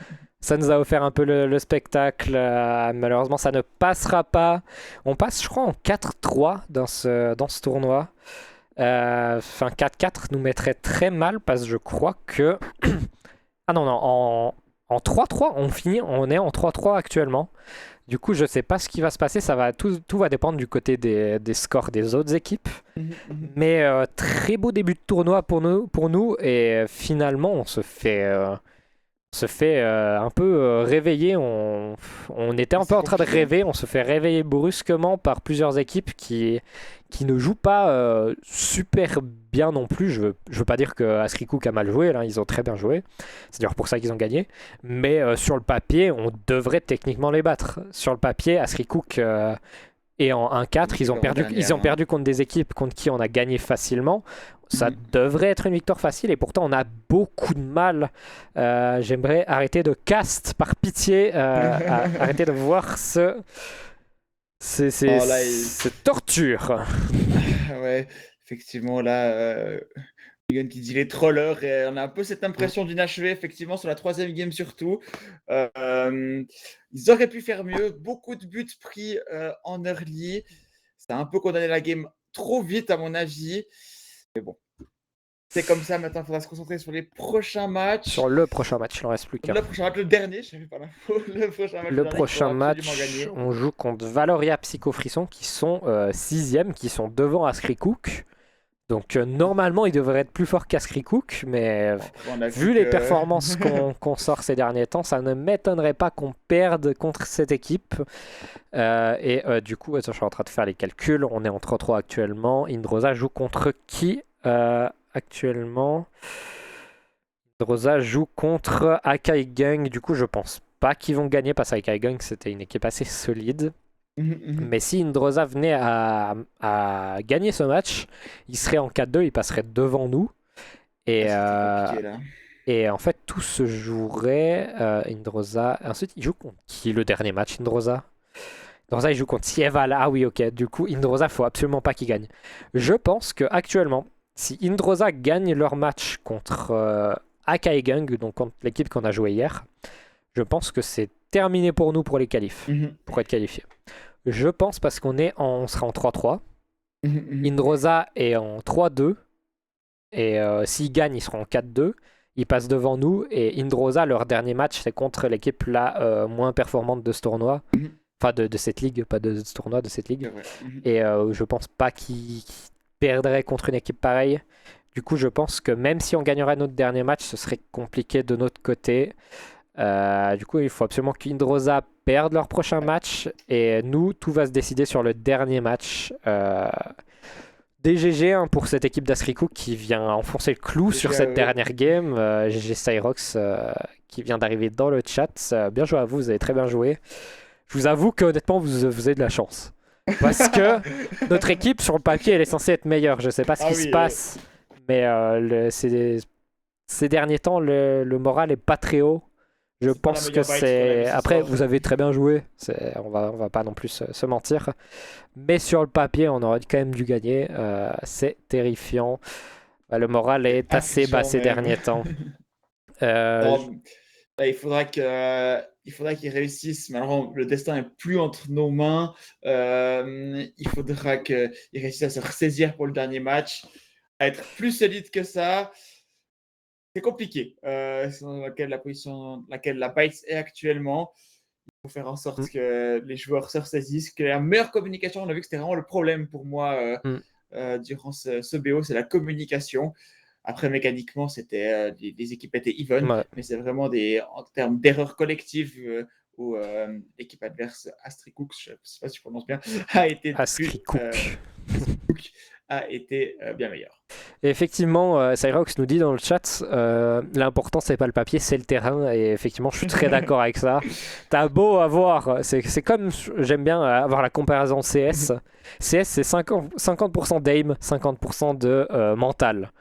Ça nous a offert un peu le spectacle. Malheureusement, ça ne passera pas. On passe, je crois, en 4-3 dans ce tournoi. Enfin, 4-4 nous mettrait très mal parce que je crois que... ah non, en 3-3, on est en 3-3 actuellement. Du coup, je sais pas ce qui va se passer. Tout va dépendre du côté des scores des autres équipes. Mais très beau début de tournoi pour nous. Et finalement, on se fait un peu réveiller. On était un peu en train de rêver. On se fait réveiller brusquement par plusieurs équipes qui ne jouent pas super bien non plus. Je veux pas dire que Asricook a mal joué. Là, ils ont très bien joué. C'est d'ailleurs pour ça qu'ils ont gagné. Mais sur le papier, on devrait techniquement les battre. Sur le papier, Asricook et en 1-4, ils ont perdu contre des équipes contre qui on a gagné facilement. Ça devrait être une victoire facile et pourtant on a beaucoup de mal. J'aimerais arrêter de cast par pitié, arrêter de voir cette torture. Ouais, effectivement, là, Megan qui dit les trollers, et on a un peu cette impression d'inachevé, effectivement, sur la troisième game surtout. Ils auraient pu faire mieux, beaucoup de buts pris en early. Ça a un peu condamné la game trop vite, à mon avis. Mais bon, c'est comme ça, maintenant il faudra se concentrer sur les prochains matchs. Sur le prochain match, il n'en reste plus qu'un. Le prochain match, le dernier, je savais pas l'info. Le prochain match, on joue contre Valoria Psychofrisson qui sont 6e, qui sont devant Asricook. Donc normalement, ils devraient être plus forts qu'Asricook, mais vu les performances qu'on sort ces derniers temps, ça ne m'étonnerait pas qu'on perde contre cette équipe. Du coup, attends, je suis en train de faire les calculs. On est en 3-3 actuellement. Indrosa joue contre qui actuellement? Indrosa joue contre Akai Gang. Du coup, je pense pas qu'ils vont gagner parce qu'Akai Gang, c'était une équipe assez solide. Mais si Indrosa venait à gagner ce match, il serait en 4-2, il passerait devant nous. Et en fait, tout se jouerait. Indrosa. Ensuite, il joue contre qui le dernier match, Indrosa? Indrosa, il joue contre Sieval. Ah oui, ok. Du coup, Indrosa, faut absolument pas qu'il gagne. Je pense que actuellement, si Indrosa gagne leur match contre Akai Gang, donc contre l'équipe qu'on a joué hier, je pense que c'est terminé pour nous pour les qualifs, pour être qualifiés. Je pense parce qu'on sera en 3-3. Indrosa est en 3-2. Et s'ils gagnent, ils seront en 4-2. Ils passent devant nous. Et Indrosa, leur dernier match, c'est contre l'équipe la moins performante de ce tournoi. Enfin, de cette ligue, pas de ce tournoi, de cette ligue. Et je pense pas qu'ils perdraient contre une équipe pareille. Du coup, je pense que même si on gagnerait notre dernier match, ce serait compliqué de notre côté. Du coup, il faut absolument qu'Indrosa perde leur prochain match. Et nous, tout va se décider sur le dernier match. DGG pour cette équipe d'Asricook qui vient enfoncer le clou sur cette dernière game. GG Cyrox qui vient d'arriver dans le chat. Bien joué à vous, vous avez très bien joué. Je vous avoue qu'honnêtement, vous avez de la chance. Parce que notre équipe, sur le papier, elle est censée être meilleure. Je ne sais pas ce qui se passe. Mais ces derniers temps, le moral est pas très haut. Je pense que c'est... Après, vous avez très bien joué. On va pas non plus se mentir. Mais sur le papier, on aurait quand même dû gagner. C'est terrifiant. Le moral est assez bas ces derniers temps. Il faudra qu'ils réussissent. Malheureusement, le destin n'est plus entre nos mains. Il faudra qu'ils réussissent à se ressaisir pour le dernier match. à être plus solide que ça, c'est compliqué. Dans la position dans laquelle la Bytes est actuellement, il faut faire en sorte Mm. que les joueurs se ressaisissent, que la meilleure communication, on a vu que c'était vraiment le problème pour moi durant ce BO, c'est la communication. Après, mécaniquement, c'était les équipes étaient even, Ouais. mais c'est vraiment en termes d'erreurs collectives où l'équipe adverse, Astrikook, je ne sais pas si je prononce bien, a été Askrikook. a été bien meilleur. Et effectivement, Cyrox nous dit dans le chat, l'important c'est pas le papier, c'est le terrain. Et effectivement, je suis très d'accord avec ça. T'as beau avoir, c'est comme j'aime bien avoir la comparaison CS. CS c'est 50% d'aim, 50% de mental.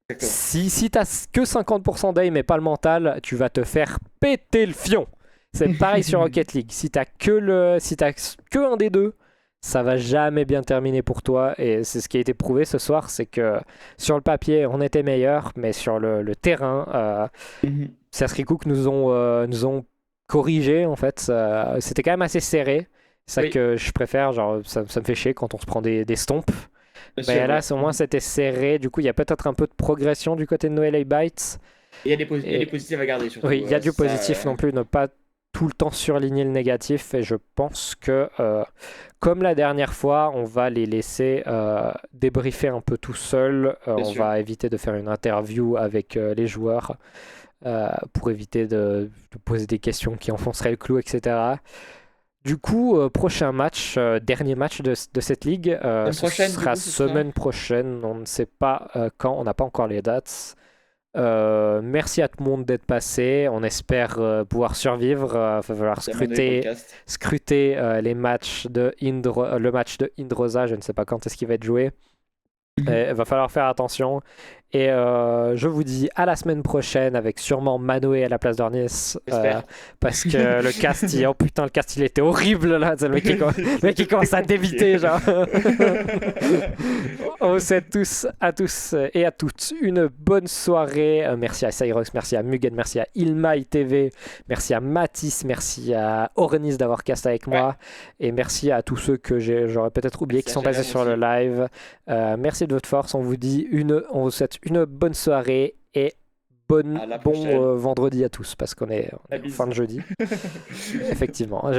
Exactement. Si t'as que 50% d'aim et pas le mental, tu vas te faire péter le fion. C'est pareil sur Rocket League. Si t'as que un des deux, ça va jamais bien terminer pour toi. Et c'est ce qui a été prouvé ce soir, c'est que sur le papier, on était meilleur, mais sur le terrain, Cook nous ont corrigé en fait. C'était quand même assez serré. C'est ça Oui. que je préfère. Genre, ça me fait chier quand on se prend des stompes. Bien Mais sûr, là, ouais. au moins, c'était serré. Du coup, il y a peut-être un peu de progression du côté de Noël et Bytes. Il y a des positifs à garder surtout. Oui, il y a du ça, positif non plus, ne pas tout le temps surligner le négatif. Et je pense que, comme la dernière fois, on va les laisser débriefer un peu tout seul. bien On sûr. va éviter de faire une interview avec les joueurs pour éviter de poser des questions qui enfonceraient le clou, etc. Du coup, prochain match, dernier match de cette ligue, Semaine prochaine, ce sera du coup, ce sera semaine prochaine. On ne sait pas quand, on n'a pas encore les dates. Merci à tout le monde d'être passé. On espère pouvoir survivre. Il va falloir évidemment, dans les podcasts. scruter les matchs de le match de Indrosa. Je ne sais pas quand est-ce qu'il va être joué. Il va falloir faire attention. Et je vous dis à la semaine prochaine avec sûrement Manoé à la place d'Ornis. J'espère. Parce que le cast, oh putain, le cast il était horrible là. C'est le mec qui commence à débiter, genre. On vous souhaite à tous et à toutes une bonne soirée. Merci à Cyrox, merci à Mugen, merci à Ilmai TV, merci à Mathis, merci à Ornis d'avoir cast avec moi. Et merci à tous ceux que j'aurais peut-être oublié qui sont passés sur le live. Merci de votre force. On vous souhaite une bonne soirée et bon vendredi à tous parce qu'on est en fin de jeudi. Effectivement.